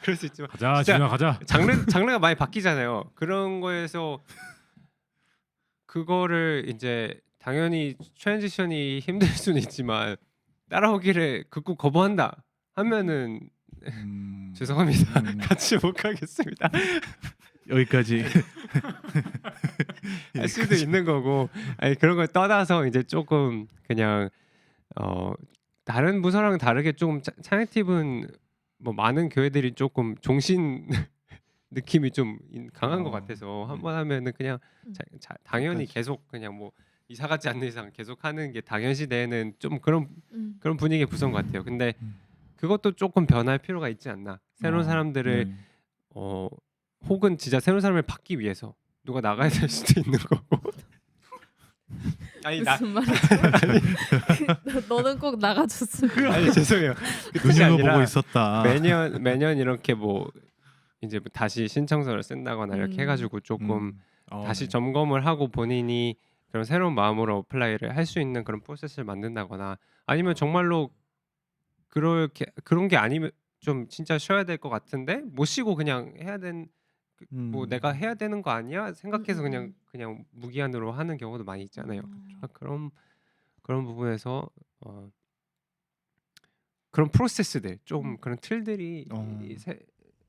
[SPEAKER 1] 그럴 수 있지만
[SPEAKER 4] 가자,
[SPEAKER 1] 진짜
[SPEAKER 4] 진아 가자.
[SPEAKER 1] 장르가 많이 바뀌잖아요. 그런 거에서 그거를 이제 당연히 트랜지션이 힘들 수는 있지만 따라오기를 극구 거부한다 하면은 죄송합니다. 같이 못 가겠습니다.
[SPEAKER 3] 여기까지
[SPEAKER 1] 할 수도 있는 거고 아니 그런 걸 떠나서 이제 조금 그냥 다른 부서랑 다르게 조금 차이티브는 뭐 많은 교회들이 조금 종신 느낌이 좀 강한 것 같아서 한번 하면은 그냥 당연히
[SPEAKER 3] 끝까지.
[SPEAKER 1] 계속 그냥 뭐 이사 가지 않는 이상 계속 하는 게 당연시되는 좀 그런 분위기의 구성 같아요. 근데 그것도 조금 변할 필요가 있지 않나. 새로운 사람들을
[SPEAKER 3] 네.
[SPEAKER 1] 혹은 진짜 새로운 사람을 받기 위해서 누가 나가야 될 수도 있는 거고. 아니
[SPEAKER 2] 무슨 말이지? 너는 꼭 나가줬으면.
[SPEAKER 1] 아니 죄송해요. 그 뜻이
[SPEAKER 3] 눈여겨보고
[SPEAKER 1] 아니라
[SPEAKER 3] 있었다.
[SPEAKER 1] 매년 이렇게 뭐 이제 뭐 다시 신청서를 쓴다거나 이렇게 해가지고 조금 다시
[SPEAKER 3] 네.
[SPEAKER 1] 점검을 하고 본인이 그런 새로운 마음으로 어플라이를 할 수 있는 그런 프로세스를 만든다거나 아니면 정말로 그런 게 아니면 좀 진짜 쉬어야 될 것 같은데 못 쉬고 그냥 해야 뭐 내가 해야 되는 거 아니야 생각해서 그냥 무기한으로 하는 경우도 많이 있잖아요. 그런 부분에서 그런 프로세스들 좀 그런 틀들이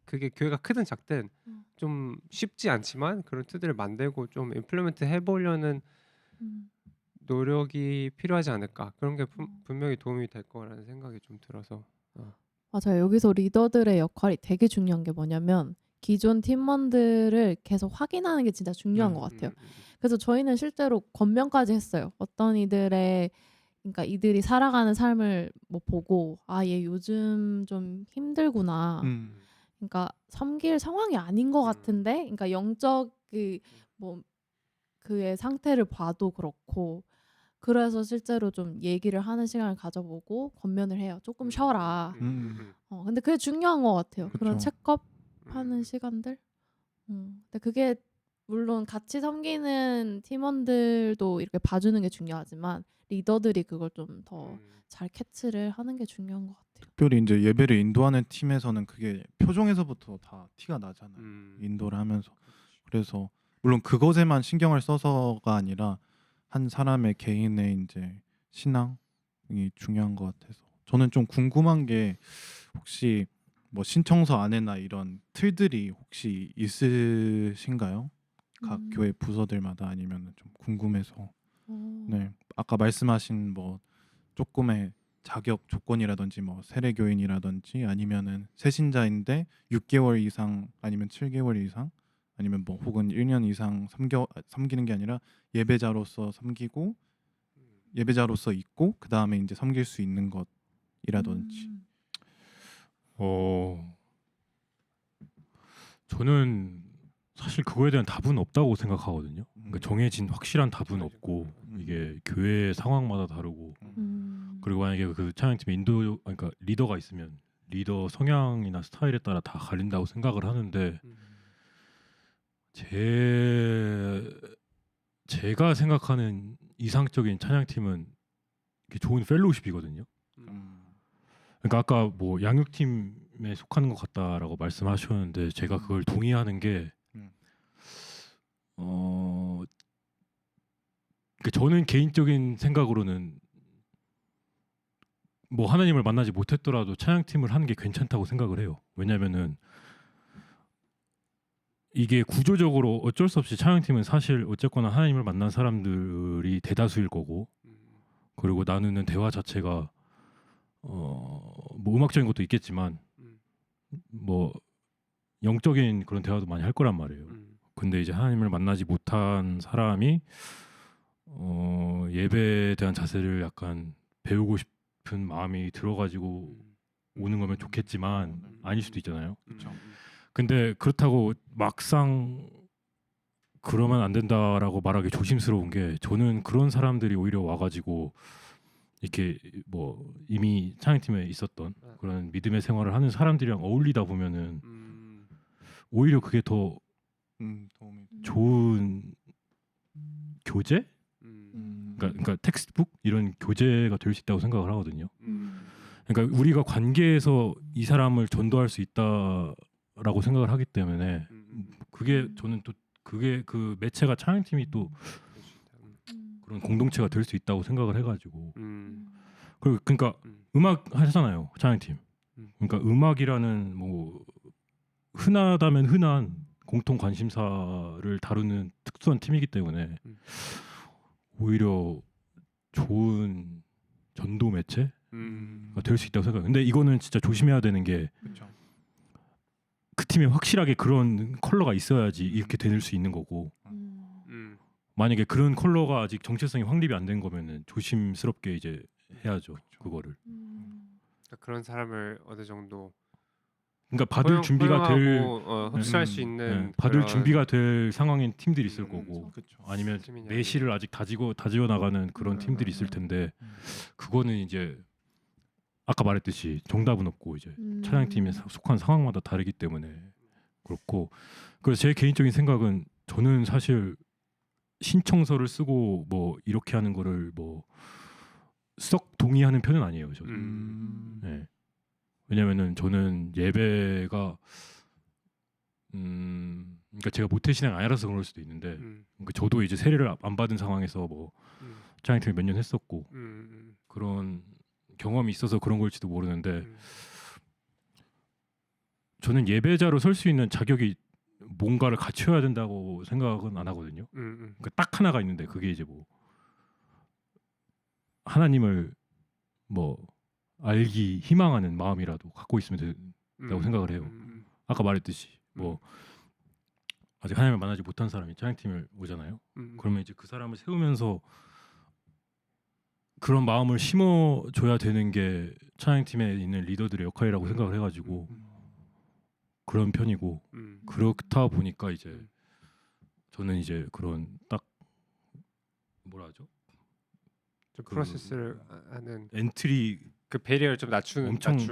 [SPEAKER 1] 그게 교회가 크든 작든 좀 쉽지 않지만 그런 틀들을 만들고 좀 임플리먼트 해보려는 노력이 필요하지 않을까 그런 게 분명히 도움이 될 거라는 생각이 좀 들어서
[SPEAKER 2] 맞아요. 여기서 리더들의 역할이 되게 중요한 게 뭐냐면 기존 팀원들을 계속 확인하는 게 진짜 중요한 것 같아요. 그래서 저희는 실제로 권면까지 했어요. 어떤 이들의 그러니까 이들이 살아가는 삶을 뭐 보고 얘 요즘 좀 힘들구나. 그러니까 섬길 상황이 아닌 것 같은데, 그러니까 영적 뭐 그의 상태를 봐도 그렇고, 그래서 실제로 좀 얘기를 하는 시간을 가져보고 권면을 해요. 조금 쉬어라. 근데 그게 중요한 것 같아요. 그런
[SPEAKER 3] 그쵸.
[SPEAKER 2] 체크업하는 시간들. 근데 그게 물론 같이 섬기는 팀원들도 이렇게 봐주는 게 중요하지만 리더들이 그걸 좀 더 잘 캐치를 하는 게 중요한 것 같아요.
[SPEAKER 3] 특별히 이제 예배를 인도하는 팀에서는 그게 표정에서부터 다 티가 나잖아요. 인도를 하면서. 그래서 물론 그것에만 신경을 써서가 아니라 한 사람의 개인의 이제 신앙이 중요한 것 같아서 저는 좀 궁금한 게 혹시 뭐 신청서 안에나 이런 틀들이 혹시 있으신가요? 각 교회 부서들마다 아니면 좀 궁금해서. 네, 아까 말씀하신 뭐 조금의 자격 조건이라든지 뭐 세례교인이라든지 아니면은 새신자인데 6개월 이상 아니면 7개월 이상 아니면 뭐 혹은 1년 이상 섬기는 게 아니라 예배자로서 섬기고 예배자로서 있고 그 다음에 이제 섬길 수 있는 것이라든지.
[SPEAKER 4] 저는 사실 그거에 대한 답은 없다고 생각하거든요. 그러니까 정해진 확실한 답은 없고 이게 교회 상황마다 다르고 그리고 만약에 그 찬양팀에 그러니까 리더가 있으면 리더 성향이나 스타일에 따라 다 갈린다고 생각을 하는데 제가 생각하는 이상적인 찬양팀은 이게 좋은 펠로우십이거든요. 그러니까 아까 뭐 양육팀에 속하는 것 같다라고 말씀하셨는데 제가 그걸 동의하는 게 그러니까 저는 개인적인 생각으로는 뭐 하나님을 만나지 못했더라도 찬양팀을 하는 게 괜찮다고 생각을 해요. 왜냐면은 이게 구조적으로 어쩔 수 없이 찬양팀은 사실 어쨌거나 하나님을 만난 사람들이 대다수일 거고 그리고 나누는 대화 자체가 뭐 음악적인 것도 있겠지만 뭐 영적인 그런 대화도 많이 할 거란 말이에요. 근데 이제 하나님을 만나지 못한 사람이 예배에 대한 자세를 약간 배우고 싶은 마음이 들어가지고 오는 거면 좋겠지만 아닐 수도 있잖아요. 근데 그렇다고 막상 그러면 안 된다라고 말하기 조심스러운 게 저는 그런 사람들이 오히려 와가지고 이렇게 뭐 이미 찬양팀에 있었던 그런 믿음의 생활을 하는 사람들이랑 어울리다 보면은 오히려 그게 더
[SPEAKER 3] 도움이
[SPEAKER 4] 좋은 교재? 그러니까 텍스트북 이런 교재가 될 수 있다고 생각을 하거든요. 그러니까 우리가 관계에서 이 사람을 전도할 수 있다라고 생각을 하기 때문에 그게 저는 또 그게 그 매체가 찬양팀이 또 그런 공동체가 될 수 있다고 생각을 해가지고 그리고 그러니까 음악 하잖아요 찬양팀. 그러니까 음악이라는 뭐 흔하다면 흔한 공통 관심사를 다루는 특수한 팀이기 때문에 오히려 좋은 전도 매체가 될 수 있다고 생각해요. 근데 이거는 진짜 조심해야 되는 게 그 팀에 확실하게 그런 컬러가 있어야지 이렇게 될 수 있는 거고 만약에 그런 컬러가 아직 정체성이 확립이 안 된 거면은 조심스럽게 이제 해야죠 그거를.
[SPEAKER 1] 그런 사람을 어느 정도
[SPEAKER 4] 그러니까 받을 준비가 될
[SPEAKER 1] 흡수할 수 있는
[SPEAKER 4] 받을
[SPEAKER 1] 그런
[SPEAKER 4] 준비가 될 상황인 팀들이 있을 거고
[SPEAKER 3] 그렇죠.
[SPEAKER 4] 아니면
[SPEAKER 1] 팀이냐,
[SPEAKER 4] 내실을 아직 다지어 나가는 그런 팀들이 있을 텐데 그거는 이제 아까 말했듯이 정답은 없고 이제 찬양팀에 속한 상황마다 다르기 때문에 그렇고 그래서 제 개인적인 생각은 저는 사실 신청서를 쓰고 뭐 이렇게 하는 거를 뭐 썩 동의하는 편은 아니에요. 저는. 네. 왜냐면은 저는 예배가 그러니까 제가 모태신앙 아니라서 그럴 수도 있는데 그러니까 저도 이제 세례를 안 받은 상황에서 뭐 찬양팀을 몇 년 했었고 그런 경험이 있어서 그런 걸지도 모르는데 저는 예배자로 설 수 있는 자격이 뭔가를 갖춰야 된다고 생각은 안 하거든요. 그러니까 딱 하나가 있는데 그게 이제 뭐 하나님을 뭐 알기 희망하는 마음이라도 갖고 있으면 된다고 생각을 해요. 아까 말했듯이 뭐 아직 하나님을 만나지 못한 사람이 찬양팀을 오잖아요. 그러면 이제 그 사람을 세우면서 그런 마음을 심어줘야 되는 게 찬양팀에 있는 리더들의 역할이라고 생각을 해가지고 그런 편이고 그렇다 보니까 이제 저는 이제 그런 딱 뭐라 하죠?
[SPEAKER 1] 좀 프로세스를 하는
[SPEAKER 4] 엔트리
[SPEAKER 1] 그 배리어를 좀 낮추는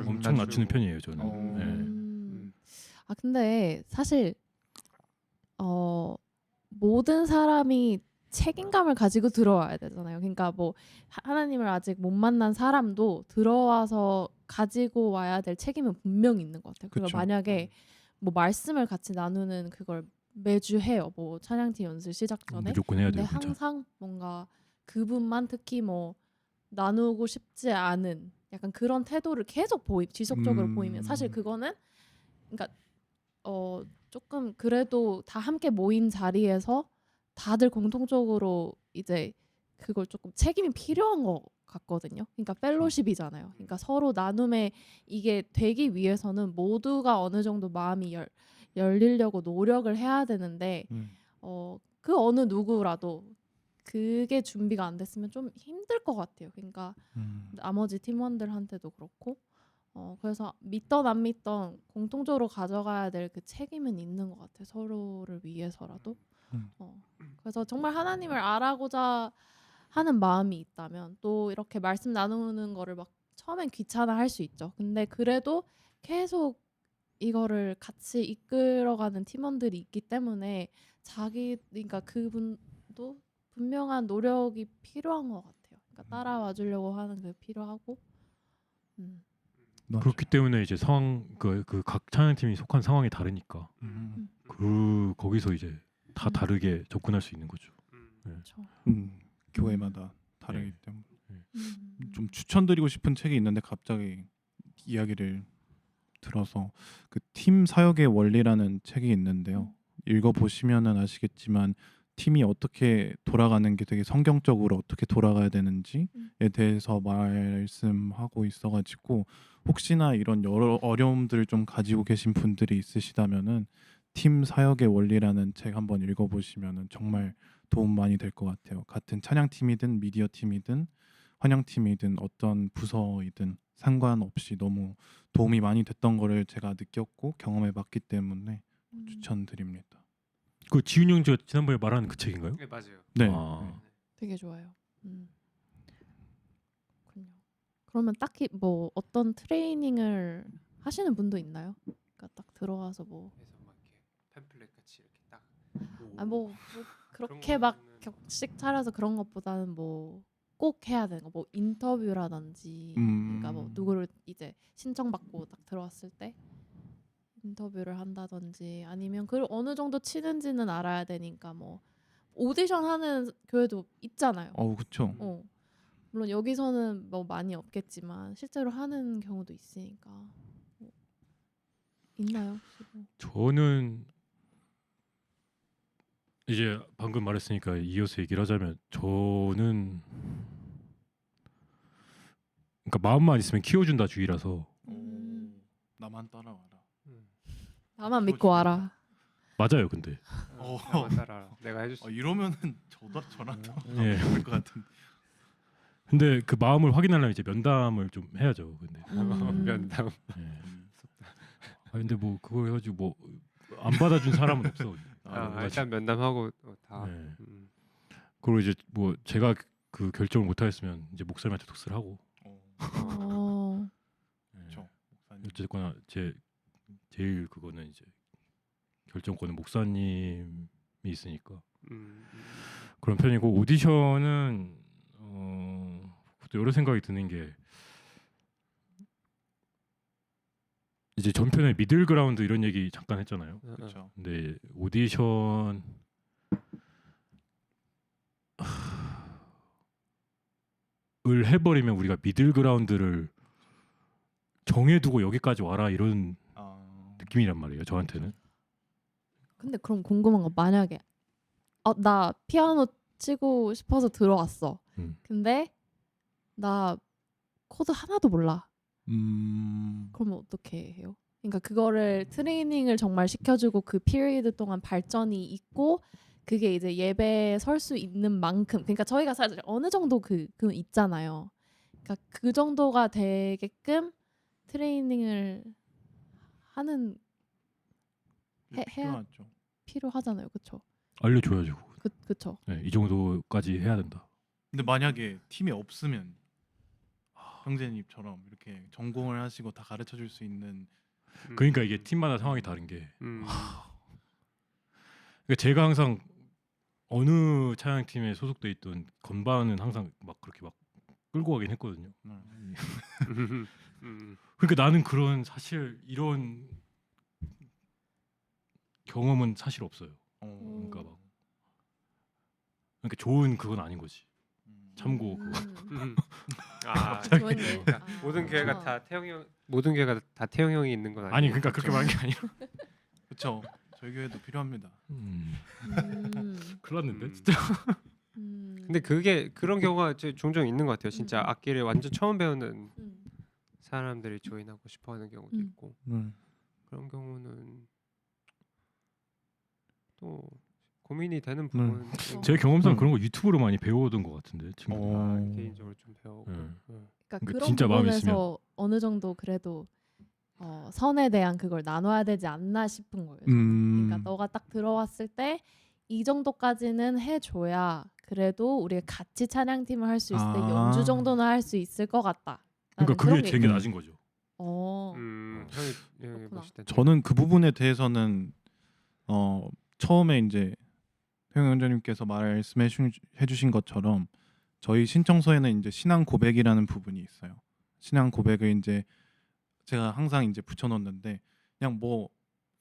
[SPEAKER 4] 엄청 낮추는 편이에요 저는. 네.
[SPEAKER 2] 아 근데 사실 모든 사람이 책임감을 가지고 들어와야 되잖아요. 그러니까 뭐 하나님을 아직 못 만난 사람도 들어와서 가지고 와야 될 책임은 분명히 있는 것 같아요. 그리고
[SPEAKER 3] 그쵸.
[SPEAKER 2] 만약에 뭐 말씀을 같이 나누는 그걸 매주 해요. 뭐 찬양팀 연습 시작 전에.
[SPEAKER 4] 무조건 해야
[SPEAKER 2] 근데
[SPEAKER 4] 돼요. 진짜.
[SPEAKER 2] 항상 뭔가 그분만 특히 뭐 나누고 싶지 않은 약간 그런 태도를 계속 지속적으로 보이면 사실 그거는 그러니까 조금 그래도 다 함께 모인 자리에서 다들 공통적으로 이제 그걸 조금 책임이 필요한 것 같거든요. 그러니까 펠로십이잖아요. 그러니까 서로 나눔에 이게 되기 위해서는 모두가 어느 정도 마음이 열리려고 노력을 해야 되는데 그 어느 누구라도 그게 준비가 안 됐으면 좀 힘들 것 같아요. 그러니까 나머지 팀원들한테도 그렇고 그래서 믿던 안 믿던 공통적으로 가져가야 될 그 책임은 있는 것 같아요. 서로를 위해서라도. 그래서 정말 하나님을 알아고자 하는 마음이 있다면 또 이렇게 말씀 나누는 거를 막 처음엔 귀찮아 할 수 있죠. 근데 그래도 계속 이거를 같이 이끌어가는 팀원들이 있기 때문에 그러니까 그분도 분명한 노력이 필요한 것 같아요. 그러니까 따라와 주려고 하는 게 필요하고.
[SPEAKER 4] 그렇기 때문에 이제 상황 그 각 찬양팀이 속한 상황이 다르니까 거기서 이제 다 다르게 접근할 수 있는 거죠.
[SPEAKER 2] 그렇죠.
[SPEAKER 3] 교회마다 다르기
[SPEAKER 4] 네.
[SPEAKER 3] 때문에
[SPEAKER 2] 음.
[SPEAKER 3] 좀 추천드리고 싶은 책이 있는데 갑자기 이야기를 들어서 그 팀 사역의 원리라는 책이 있는데요. 읽어 보시면은 아시겠지만 팀이 어떻게 돌아가는 게 되게 성경적으로 어떻게 돌아가야 되는지에 대해서 말씀하고 있어가지고 혹시나 이런 여러 어려움들을 좀 가지고 계신 분들이 있으시다면은 팀 사역의 원리라는 책 한번 읽어보시면은 정말 도움 많이 될 것 같아요. 같은 찬양팀이든 미디어 팀이든 환영팀이든 어떤 부서이든 상관없이 너무 도움이 많이 됐던 거를 제가 느꼈고 경험해봤기 때문에 추천드립니다.
[SPEAKER 4] 그 지훈 형제가 지난번에 말한 그 책인가요?
[SPEAKER 1] 네 맞아요.
[SPEAKER 3] 네.
[SPEAKER 4] 아.
[SPEAKER 2] 되게 좋아요. 그렇군요. 그러면 딱히 뭐 어떤 트레이닝을 하시는 분도 있나요? 그러니까 딱 들어와서 뭐
[SPEAKER 1] 그래서 막 이렇게 팸플렛 같이 이렇게 딱.
[SPEAKER 2] 뭐 그렇게 막
[SPEAKER 1] 거는-
[SPEAKER 2] 격식 차려서 그런 것보다는 뭐 꼭 해야 되는 거 뭐 인터뷰라든지 그러니까 뭐 누구를 이제 신청받고 딱 들어왔을 때 인터뷰를 한다든지 아니면 그걸 어느 정도 치는지는 알아야 되니까 뭐 오디션 하는 교회도 있잖아요.
[SPEAKER 3] 그쵸.
[SPEAKER 2] 물론 여기서는 뭐 많이 없겠지만 실제로 하는 경우도 있으니까 뭐 있나요? 혹시 뭐?
[SPEAKER 4] 저는 이제 방금 말했으니까 이어서 얘기를 하자면 저는 그러니까 마음만 있으면 키워준다 주의라서
[SPEAKER 3] 나만 따라와라.
[SPEAKER 2] 나만 믿고 와라.
[SPEAKER 4] 맞아요. 근데
[SPEAKER 1] 나만 따라라. 내가 해줄 수.
[SPEAKER 3] 이러면은 저라도
[SPEAKER 4] 예.
[SPEAKER 3] 될것 같은.
[SPEAKER 4] 근데 그 마음을 확인하려면 이제 면담을 좀 해야죠. 근데
[SPEAKER 1] 면담.
[SPEAKER 4] 예. 근데 뭐 그거 해가지고 뭐 안 받아준 사람은 없어.
[SPEAKER 1] 일단 면담하고 다.
[SPEAKER 4] 네. 그리고 이제 뭐 제가 그 결정을 못 하겠으면 이제 목사님한테 독서를 하고.
[SPEAKER 3] 그렇죠.
[SPEAKER 4] 어쨌거나 제일 그거는 이제 결정권은 목사님이 있으니까 그런 편이고 오디션은 또 여러 생각이 드는 게 이제 전편에 미들그라운드 이런 얘기 잠깐 했잖아요.
[SPEAKER 3] 그렇죠.
[SPEAKER 4] 근데 오디션 을 해버리면 우리가 미들그라운드를 정해두고 여기까지 와라 이런 느낌이란 말이에요. 저한테는.
[SPEAKER 2] 근데 그럼 궁금한 거 만약에 나 피아노 치고 싶어서 들어왔어. 근데 나 코드 하나도 몰라. 그러면 어떻게 해요? 그러니까 그거를 트레이닝을 정말 시켜주고 그 피리드 동안 발전이 있고 그게 이제 예배에 설 수 있는 만큼 그러니까 저희가 사실 어느 정도 그 있잖아요. 그러니까 그 정도가 되게끔 트레이닝을 하는 해야
[SPEAKER 3] 필요하죠.
[SPEAKER 2] 필요하잖아요. 그렇죠?
[SPEAKER 4] 알려줘야죠.
[SPEAKER 2] 그렇죠.
[SPEAKER 4] 네, 이 정도까지 해야 된다.
[SPEAKER 3] 근데 만약에 팀이 없으면 형제님처럼 이렇게 전공을 하시고 다 가르쳐 줄 수 있는
[SPEAKER 4] 그러니까 이게 팀마다 상황이 다른 게 그러니까 제가 항상 어느 찬양팀에 소속돼 있던 건반은 항상 막 그렇게 막 끌고 가긴 했거든요. 그러니까 나는 그런 사실 이런 경험은 사실 없어요. 그러니까 막 그러니까 좋은 그건 아닌 거지. 참고 그거.
[SPEAKER 2] 좋은 일.
[SPEAKER 1] 모든 교회가 다 태영 형이 있는 건 아니에요.
[SPEAKER 4] 아니 그러니까 그렇게 말한 게 아니라.
[SPEAKER 3] 그렇죠. 저희 교회도 필요합니다.
[SPEAKER 4] 큰일 났는데 진짜.
[SPEAKER 1] 근데 그런 경우가 종종 있는 것 같아요. 진짜 악기를 완전 처음 배우는 사람들이 조인하고 싶어하는 경우도 있고 그런 경우는 또 고민이 되는 부분.
[SPEAKER 4] 제 경험상 그런 거 유튜브로 많이 배워오던 것 같은데 지금.
[SPEAKER 1] 개인적으로 좀 배우고.
[SPEAKER 4] 네.
[SPEAKER 2] 그러니까
[SPEAKER 4] 그러니까
[SPEAKER 2] 그런
[SPEAKER 4] 진짜 마음이
[SPEAKER 2] 부분에서 어느 정도 그래도 선에 대한 그걸 나눠야 되지 않나 싶은 거예요. 저는. 그러니까 너가 딱 들어왔을 때 이 정도까지는 해줘야 그래도 우리가 같이 찬양팀을 할 수 있을 때 연주 정도는 할 수 있을 것 같다.
[SPEAKER 4] 그러니까 그게 제게 낮은 거죠.
[SPEAKER 1] 형이
[SPEAKER 2] 그렇구나.
[SPEAKER 1] 보실 때
[SPEAKER 3] 저는 그 부분에 대해서는 처음에 이제 태용 원장님께서 말씀해 주신 것처럼 저희 신청서에는 이제 신앙 고백이라는 부분이 있어요. 신앙 고백을 이제 제가 항상 이제 붙여놓는데 그냥 뭐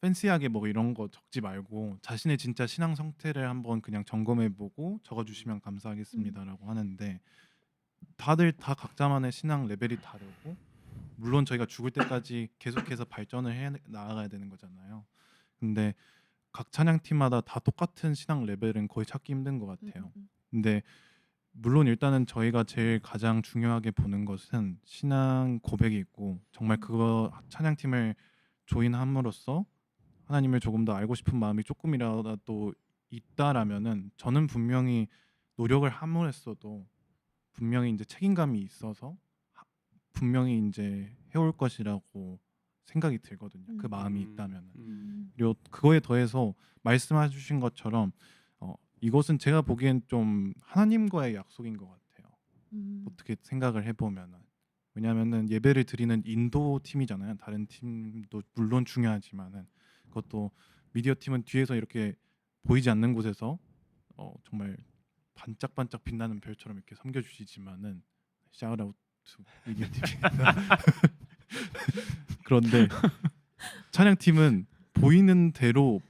[SPEAKER 3] 팬시하게 뭐 이런 거 적지 말고 자신의 진짜 신앙 상태를 한번 그냥 점검해보고 적어주시면 감사하겠습니다라고 하는데 다들 다 각자만의 신앙 레벨이 다르고 물론 저희가 죽을 때까지 계속해서 발전을 해 나가야 되는 거잖아요. 근데 각 찬양팀마다 다 똑같은 신앙 레벨은 거의 찾기 힘든 것 같아요. 근데 물론 일단은 저희가 제일 가장 중요하게 보는 것은 신앙 고백이 있고 정말 그거 찬양팀을 조인함으로써 하나님을 조금 더 알고 싶은 마음이 조금이라도 있다라면은 저는 분명히 노력을 함으로써도 분명히 이제 책임감이 있어서 분명히 이제 해올 것이라고 생각이 들거든요. 그 마음이 있다면은. 그리고 그거에 더해서 말씀해 주신 것처럼 이것은 제가 보기엔 좀 하나님과의 약속인 것 같아요. 어떻게 생각을 해보면은 왜냐하면은 예배를 드리는 인도 팀이잖아요. 다른 팀도 물론 중요하지만은 그것도 미디어 팀은 뒤에서 이렇게 보이지 않는 곳에서 정말 반짝반짝 빛나는 별처럼 이렇게 섬겨주시지만은 샤웃아웃 투 미디어 팀입니다. 그런데 찬양팀은 보이는 대로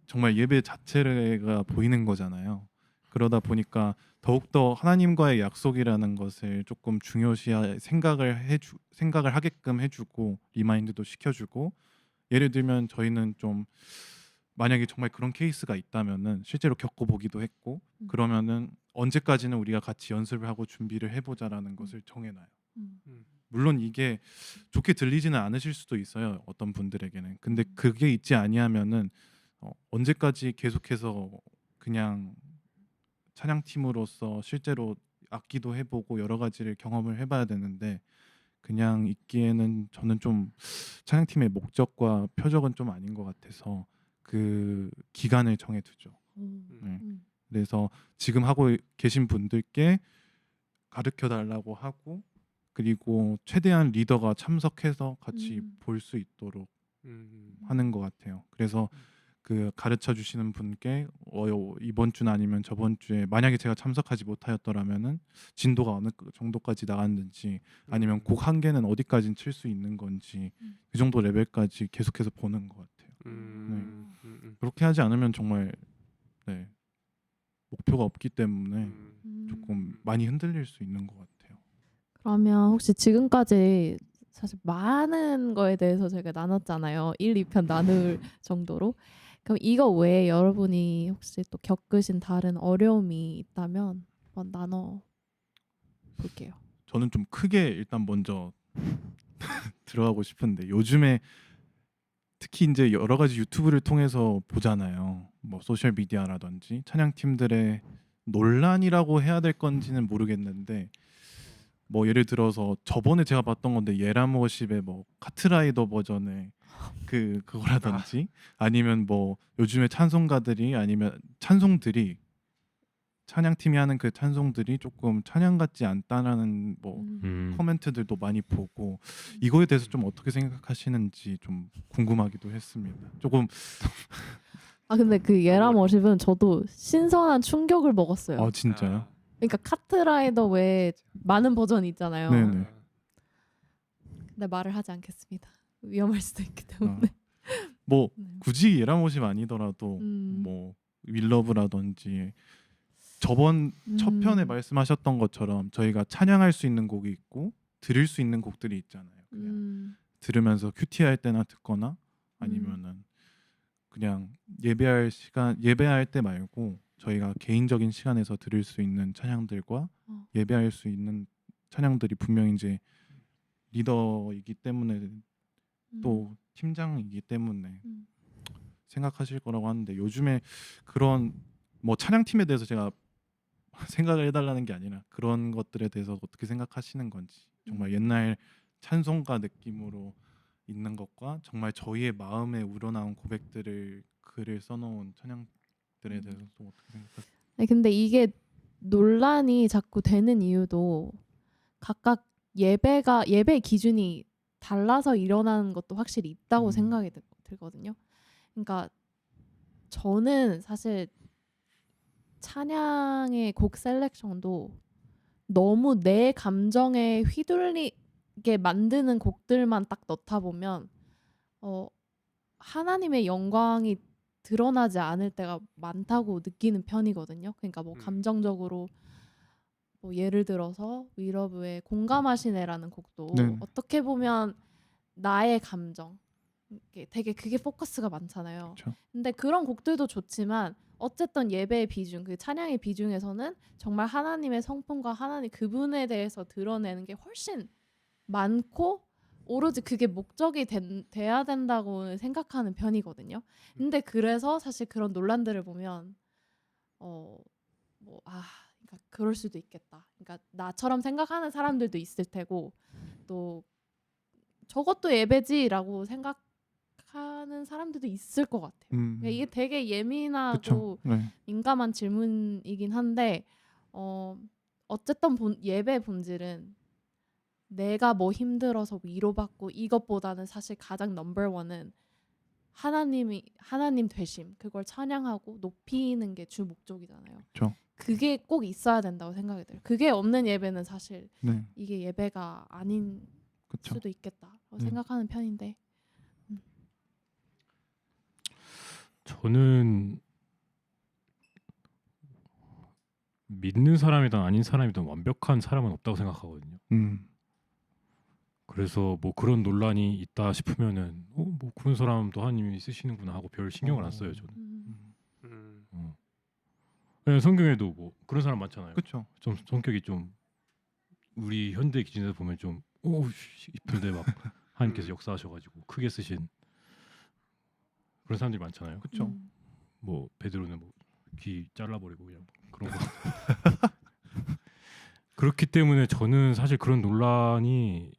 [SPEAKER 3] 정말 예배 자체가 보이는 거잖아요. 그러다 보니까 더욱더 하나님과의 약속이라는 것을 조금 중요시 생각을 하게끔 해주고 리마인드도 시켜주고 예를 들면 저희는 좀 만약에 정말 그런 케이스가 있다면은 실제로 겪어보기도 했고 그러면은 언제까지는 우리가 같이 연습을 하고 준비를 해보자라는 것을 정해놔요. 물론 이게 좋게 들리지는 않으실 수도 있어요. 어떤 분들에게는. 근데 그게 있지 아니하면은 언제까지 계속해서 그냥 찬양팀으로서 실제로 악기도 해보고 여러 가지를 경험을 해봐야 되는데 그냥 있기에는 저는 좀 찬양팀의 목적과 표적은 좀 아닌 것 같아서 그 기간을 정해두죠. 네. 그래서 지금 하고 계신 분들께 가르쳐 달라고 하고 그리고 최대한 리더가 참석해서 같이 볼 수 있도록 하는 것 같아요. 그래서 그 가르쳐 주시는 분께 이번 주는 아니면 저번 주에 만약에 제가 참석하지 못하였더라면은 진도가 어느 정도까지 나갔는지 아니면 곡 한 개는 어디까지 칠 수 있는 건지 그 정도 레벨까지 계속해서 보는 것 같아요. 그렇게 하지 않으면 정말 네, 목표가 없기 때문에 조금 많이 흔들릴 수 있는 것 같아요.
[SPEAKER 2] 그러면 혹시 지금까지 사실 많은 거에 대해서 저희가 나눴잖아요. 1, 2편 나눌 정도로. 그럼 이거 외에 여러분이 혹시 또 겪으신 다른 어려움이 있다면 한번 나눠 볼게요.
[SPEAKER 3] 저는 좀 크게 일단 먼저 들어가고 싶은데 요즘에 특히 이제 여러 가지 유튜브를 통해서 보잖아요. 뭐 소셜 미디어라든지 찬양 팀들의 논란이라고 해야 될 건지는 모르겠는데 뭐 예를 들어서 저번에 제가 봤던 건데 예람워십의 뭐 카트라이더 버전의 그거라든지 아니면 뭐 요즘에 찬송가들이 아니면 찬송들이 찬양팀이 하는 그 찬송들이 조금 찬양 같지 않다라는 뭐 코멘트들도 많이 보고 이거에 대해서 좀 어떻게 생각하시는지 좀 궁금하기도 했습니다. 조금
[SPEAKER 2] 근데 그 예람 워십은 저도 신선한 충격을 먹었어요.
[SPEAKER 3] 진짜요?
[SPEAKER 2] 그러니까 카트라이더 외에 많은 버전이 있잖아요.
[SPEAKER 3] 네네.
[SPEAKER 2] 근데 말을 하지 않겠습니다. 위험할 수도 있기 때문에.
[SPEAKER 3] 뭐
[SPEAKER 2] 네.
[SPEAKER 3] 굳이 예람워십 아니더라도 뭐 윌러브라든지 저번 첫 편에 말씀하셨던 것처럼 저희가 찬양할 수 있는 곡이 있고 들을 수 있는 곡들이 있잖아요. 그냥 들으면서 큐티할 때나 듣거나 아니면은 그냥 예배할 때 말고 저희가 개인적인 시간에서 들을 수 있는 찬양들과 예배할 수 있는 찬양들이 분명히 이제 리더이기 때문에 또 팀장이기 때문에 생각하실 거라고 하는데 요즘에 그런 뭐 찬양팀에 대해서 제가 생각을 해달라는 게 아니라 그런 것들에 대해서 어떻게 생각하시는 건지 정말 옛날 찬송가 느낌으로 있는 것과 정말 저희의 마음에 우러나온 고백들을 글을 써놓은 찬양들에 대해서 좀 어떻게 생각하세요?
[SPEAKER 2] 네, 근데 이게 논란이 자꾸 되는 이유도 각각 예배 기준이 달라서 일어나는 것도 확실히 있다고 생각이 들거든요. 그러니까 저는 사실 찬양의 곡 셀렉션도 너무 내 감정에 휘둘리게 만드는 곡들만 딱 넣다 보면 하나님의 영광이 드러나지 않을 때가 많다고 느끼는 편이거든요. 그러니까 뭐 감정적으로 뭐 예를 들어서 위러브의 공감하시네라는 곡도
[SPEAKER 3] 네.
[SPEAKER 2] 어떻게 보면 나의 감정 되게 그게 포커스가 많잖아요.
[SPEAKER 3] 그렇죠.
[SPEAKER 2] 근데 그런 곡들도 좋지만 어쨌든 예배의 비중, 그 찬양의 비중에서는 정말 하나님의 성품과 하나님 그분에 대해서 드러내는 게 훨씬 많고 오로지 그게 목적이 돼야 된다고 생각하는 편이거든요. 근데 그래서 사실 그런 논란들을 보면 그러니까 그럴 수도 있겠다. 그러니까 나처럼 생각하는 사람들도 있을 테고 또 저것도 예배지라고 생각하는 사람들도 있을 것 같아요. 그러니까 이게 되게 예민하고
[SPEAKER 3] 그쵸. 네.
[SPEAKER 2] 민감한 질문이긴 한데 어쨌든 예배 본질은 내가 뭐 힘들어서 위로받고 이것보다는 사실 가장 넘버원은 하나님 되심 그걸 찬양하고 높이는 게 주 목적이잖아요.
[SPEAKER 3] 그쵸.
[SPEAKER 2] 그게 꼭 있어야 된다고 생각이 들어요. 그게 없는 예배는 사실
[SPEAKER 3] 네.
[SPEAKER 2] 이게 예배가 아닌
[SPEAKER 3] 그쵸.
[SPEAKER 2] 수도 있겠다 생각하는 편인데
[SPEAKER 4] 저는 믿는 사람이든 아닌 사람이든 완벽한 사람은 없다고 생각하거든요. 그래서 뭐 그런 논란이 있다 싶으면은 뭐 그런 사람도 하나님이 쓰시는구나 하고 별 신경을 안 써요 저는. 왜냐면 성경에도 뭐 그런 사람 많잖아요.
[SPEAKER 3] 그렇죠.
[SPEAKER 4] 좀 성격이 좀 우리 현대 기준에서 보면 좀 싶은데 막 하나님께서 역사하셔가지고 크게 쓰신 그런 사람들이 많잖아요.
[SPEAKER 3] 그렇죠.
[SPEAKER 4] 뭐 베드로는 뭐 귀 잘라버리고 그냥 그런 거. 그렇기 때문에 저는 사실 그런 논란이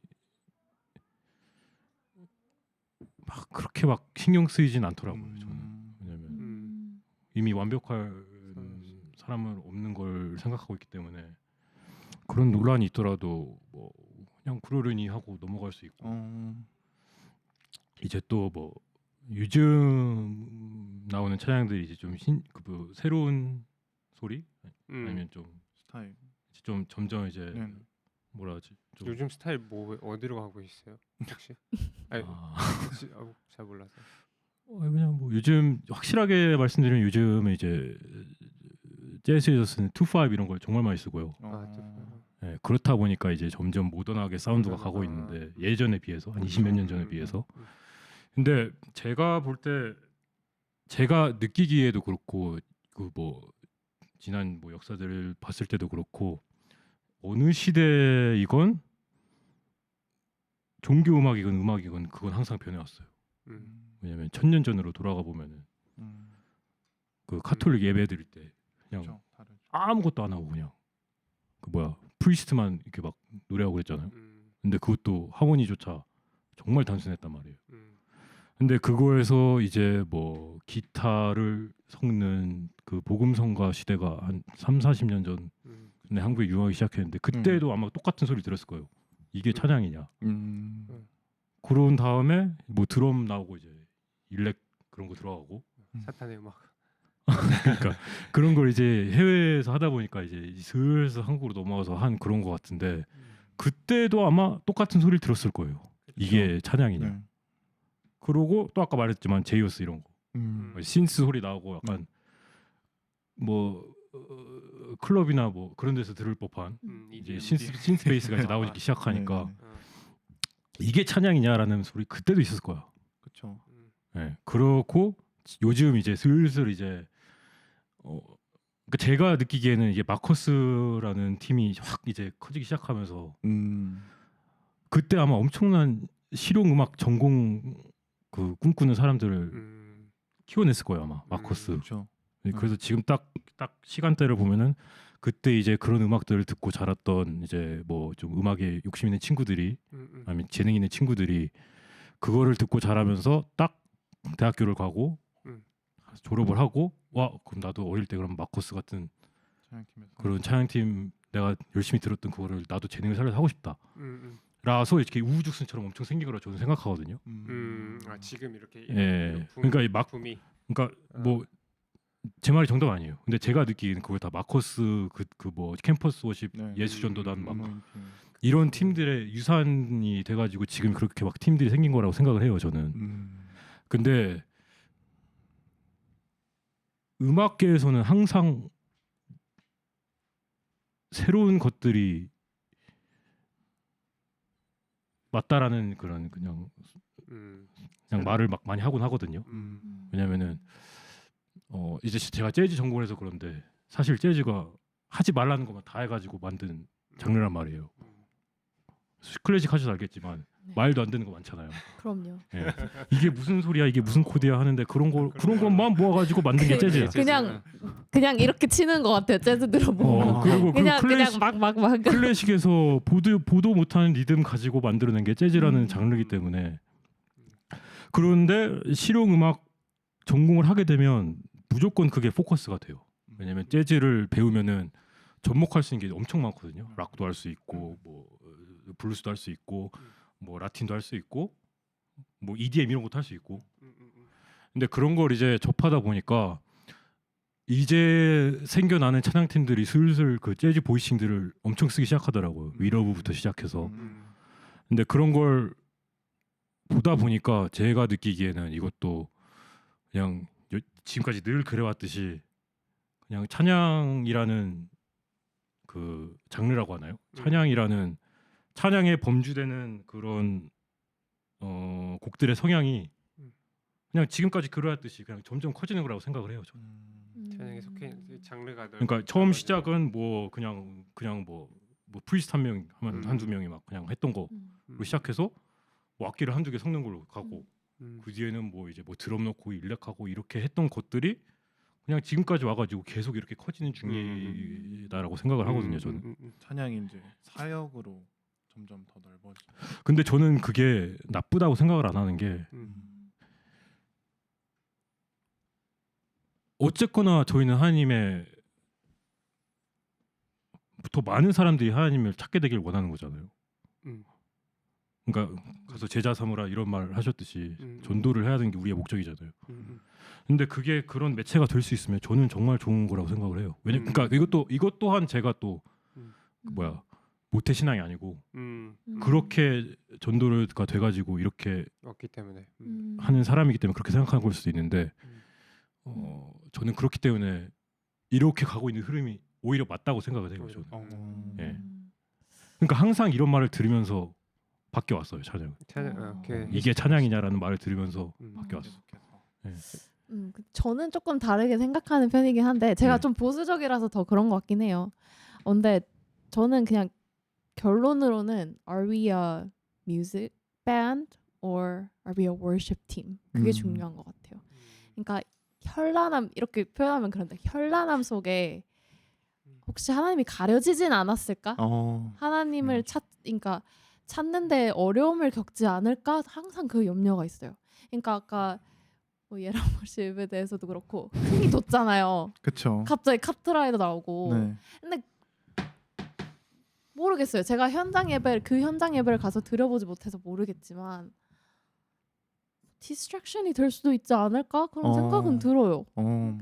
[SPEAKER 4] 막 그렇게 막 신경 쓰이진 않더라고요. 저는 왜냐면 이미 완벽할 사람은 없는 걸 생각하고 있기 때문에 그런 논란이 있더라도 뭐 그냥 그러려니 하고 넘어갈 수 있고 이제 또 뭐 요즘 나오는 찬양들이 이제 좀 새로운 소리 아니면 좀
[SPEAKER 3] 스타일.
[SPEAKER 4] 좀 점점 이제
[SPEAKER 3] 네.
[SPEAKER 4] 뭐라 하지? 좀
[SPEAKER 1] 요즘 스타일 뭐 어디로 가고 있어요? 혹시? 아니, 잘 몰라서.
[SPEAKER 4] 그냥 뭐 요즘 확실하게 말씀드리면 요즘에 이제 재즈에서 쓰는 2/5 이런 걸 정말 많이 쓰고요. 네, 그렇다 보니까 이제 점점 모던하게 사운드가 가고 있는데 예전에 비해서 한 20몇 년 전에 비해서. 근데 제가 볼 때 제가 느끼기에도 그렇고 그 뭐 지난 뭐 역사들을 봤을 때도 그렇고 어느 시대이건 종교 음악이건 음악이건 그건 항상 변해왔어요. 왜냐면 1000년 전으로 돌아가 보면은 그 카톨릭 예배 드릴 때 그냥
[SPEAKER 3] 그렇죠.
[SPEAKER 4] 아무것도 안 하고 그냥 그 뭐야 프리스트만 이렇게 막 노래하고 그랬잖아요. 근데 그것도 하모니조차 정말 단순했단 말이에요. 근데 그거에서 이제 뭐 기타를 섞는 그 복음성가 시대가 한 30-40년 전에 한국에 유행하기 시작했는데 그때도 아마 똑같은 소리 들었을 거예요. 이게 찬양이냐. 그런 다음에 뭐 드럼 나오고 이제 일렉 그런 거 들어가고
[SPEAKER 1] 사탄의 음악.
[SPEAKER 4] 그러니까 그런 걸 이제 해외에서 하다 보니까 이제 슬슬 한국으로 넘어가서 한 그런 거 같은데 그때도 아마 똑같은 소리를 들었을 거예요. 이게 찬양이냐.
[SPEAKER 3] 네.
[SPEAKER 4] 그러고 또 아까 말했지만 제이오스 이런 거 신스 소리 나오고 약간 뭐 클럽이나 뭐 그런 데서 들을 법한 이제 신스 베이스가 이제 나오기 시작하니까 이게 찬양이냐라는 소리 그때도 있었을 거야.
[SPEAKER 3] 그렇죠.
[SPEAKER 4] 네, 그렇고 요즘 이제 슬슬 이제 그러니까 제가 느끼기에는 이게 마커스라는 팀이 확 이제 커지기 시작하면서 그때 아마 엄청난 실용 음악 전공 그 꿈꾸는 사람들을 키워냈을 거예요 아마 마커스.
[SPEAKER 3] 그렇죠.
[SPEAKER 4] 그래서 지금 딱 딱 시간대를 보면은 그때 이제 그런 음악들을 듣고 자랐던 이제 뭐 좀 음악에 욕심 있는 친구들이 아니면 재능 있는 친구들이 그거를 듣고 자라면서 딱 대학교를 가고
[SPEAKER 1] 음.
[SPEAKER 4] 졸업을 하고 와 그럼 나도 어릴 때 그런 마커스 같은
[SPEAKER 3] 찬양팀에서.
[SPEAKER 4] 그런 찬양팀 내가 열심히 들었던 그거를 나도 재능을 살려서 하고 싶다.
[SPEAKER 1] 음.
[SPEAKER 4] 라서 이렇게 우후죽순처럼 엄청 생긴 거라 저는 생각하거든요.
[SPEAKER 1] 아 지금 이렇게
[SPEAKER 4] 예. 그러니까 막
[SPEAKER 1] 붐이
[SPEAKER 4] 그러니까 뭐 제 말이 정답 아니에요. 근데 제가 느끼기에는 그걸 다 마커스 그 뭐 캠퍼스 워십
[SPEAKER 3] 네.
[SPEAKER 4] 예수전도단 막
[SPEAKER 3] 어노인팅.
[SPEAKER 4] 이런 팀들의 유산이 돼가지고 지금 그렇게 막 팀들이 생긴 거라고 생각을 해요. 저는. 근데 음악계에서는 항상 새로운 것들이 맞다라는 그런 그냥 말을 막 많이 하곤 하거든요. 왜냐면은 이제 제가 재즈 전공해서 그런데 사실 재즈가 하지 말라는 것만 다 해가지고 만든 장르란 말이에요. 클래식 하셔서 알겠지만
[SPEAKER 2] 네.
[SPEAKER 4] 말도 안 되는 거 많잖아요.
[SPEAKER 2] 그럼요.
[SPEAKER 4] 예. 이게 무슨 소리야, 이게 무슨 코드야 하는데 그런 것만 모아가지고 만든 게 재즈야.
[SPEAKER 2] 그냥 이렇게 치는 것 같아요. 재즈 들어보면.
[SPEAKER 4] 그리고
[SPEAKER 2] 그냥
[SPEAKER 4] 클래식,
[SPEAKER 2] 막.
[SPEAKER 4] 클래식에서 보도 못하는 리듬 가지고 만들어낸 게 재즈라는 장르이기 때문에. 그런데 실용 음악 전공을 하게 되면 무조건 그게 포커스가 돼요. 왜냐면 재즈를 배우면은 접목할 수 있는 게 엄청 많거든요. 락도 할 수 있고 뭐 블루스도 할 수 있고 뭐 라틴도 할 수 있고 뭐 EDM 이런 것도 할 수 있고. 근데 그런 걸 이제 접하다 보니까 이제 생겨나는 찬양팀들이 슬슬 그 재즈 보이싱들을 엄청 쓰기 시작하더라고요. 위러브부터 시작해서. 근데 그런 걸 보다 보니까 제가 느끼기에는 이것도 그냥 지금까지 늘 그래왔듯이 그냥 찬양이라는 그 장르라고 하나요? 찬양이라는 찬양에 범주되는 그런 곡들의 성향이 그냥 지금까지 그래왔듯이 그냥 점점 커지는 거라고 생각을 해요. 저는.
[SPEAKER 1] 찬양에 속해 있는 장르가
[SPEAKER 4] 그러니까 처음 시작은 뭐 그냥 뭐 프리스트 한 명, 한두 명이 막 그냥 했던 거로 시작해서 뭐 악기를 한두 개 섞는 걸로 가고 그 뒤에는 뭐 이제 뭐 드럼 넣고 일렉하고 이렇게 했던 것들이 그냥 지금까지 와가지고 계속 이렇게 커지는 중이다라고 생각을 하거든요. 저는.
[SPEAKER 3] 찬양이 이제 사역으로 점점 더 넓어지.
[SPEAKER 4] 근데 저는 그게 나쁘다고 생각을 안 하는 게 어쨌거나 저희는 하나님의 더 많은 사람들이 하나님을 찾게 되길 원하는 거잖아요. 그러니까 가서 제자 삼으라 이런 말 하셨듯이 전도를 해야 되는 게 우리의 목적이잖아요. 근데 그게 그런 매체가 될 수 있으면 저는 정말 좋은 거라고 생각을 해요. 그러니까 이것 또한 제가 또 모태 신앙이 아니고 그렇게 전도가 돼가지고 이렇게
[SPEAKER 1] 없기 때문에
[SPEAKER 4] 하는 사람이기 때문에 그렇게 생각하는 걸 수도 있는데 저는 그렇기 때문에 이렇게 가고 있는 흐름이 오히려 맞다고 생각을 해요. 저는. 예. 그러니까 항상 이런 말을 들으면서 바뀌어 왔어요. 찬양. 이게 찬양이냐라는 말을 들으면서 바뀌어 왔어. 예.
[SPEAKER 2] 저는 조금 다르게 생각하는 편이긴 한데 제가
[SPEAKER 4] 네.
[SPEAKER 2] 좀 보수적이라서 더 그런 것 같긴 해요. 근데 저는 그냥 결론으로는 Are we a music band or are we a worship team? 그게 중요한 것 같아요. 그러니까 현란함 이렇게 표현하면 그런데 현란함 속에 혹시 하나님이 가려지진 않았을까? 하나님을 그러니까 찾는데 어려움을 겪지 않을까? 항상 그 염려가 있어요. 그러니까 아까 뭐 예람 워십에 대해서도 그렇고 흥이 돋잖아요.
[SPEAKER 3] 그렇죠.
[SPEAKER 2] 갑자기 카트라이더 나오고.
[SPEAKER 3] 네.
[SPEAKER 2] 근데 모르겠어요. 제가 현장 예배를 가서 드려보지 못해서 모르겠지만 디스트랙션이 될 수도 있지 않을까? 그런 생각은 들어요.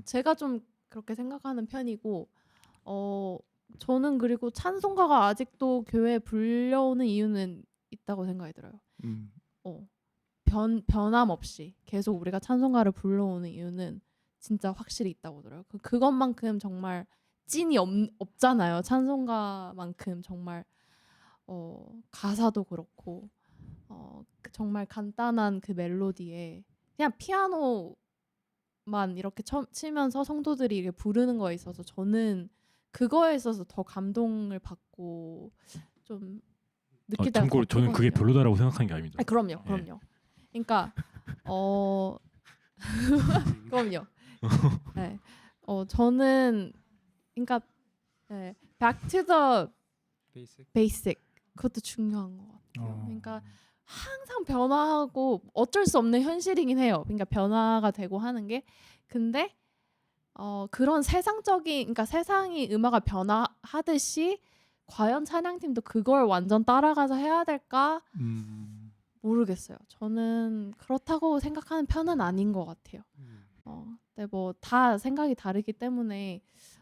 [SPEAKER 2] 제가 좀 그렇게 생각하는 편이고 저는 그리고 찬송가가 아직도 교회에 불려오는 이유는 있다고 생각이 들어요. 변함없이 계속 우리가 찬송가를 불러오는 이유는 진짜 확실히 있다고 들어요. 그것만큼 정말 찐이 없잖아요. 찬송가만큼 정말 가사도 그렇고 정말 간단한 그 멜로디에 그냥 피아노만 이렇게 치면서 성도들이 이렇게 부르는 거에 있어서 저는 그거에 있어서 더 감동을 받고 좀 느낄 때가
[SPEAKER 4] 참고로 저는 그게 별로다라고 생각하는 게 아닙니다.
[SPEAKER 2] 그럼요. 그러니까 그럼요. 네. 저는 그러니까 네, back to the
[SPEAKER 1] 베이직.
[SPEAKER 2] basic 그것도 중요한 것 같아요.
[SPEAKER 3] 어.
[SPEAKER 2] 그러니까 항상 변화하고 어쩔 수 없는 현실이긴 해요. 그러니까 변화가 되고 하는 게 근데 그런 세상적인 그러니까 세상이 음악가 변화하듯이 과연 찬양팀도 그걸 완전 따라가서 해야 될까 모르겠어요. 저는 그렇다고 생각하는 편은 아닌 것 같아요. 근데 뭐 다 생각이 다르기 때문에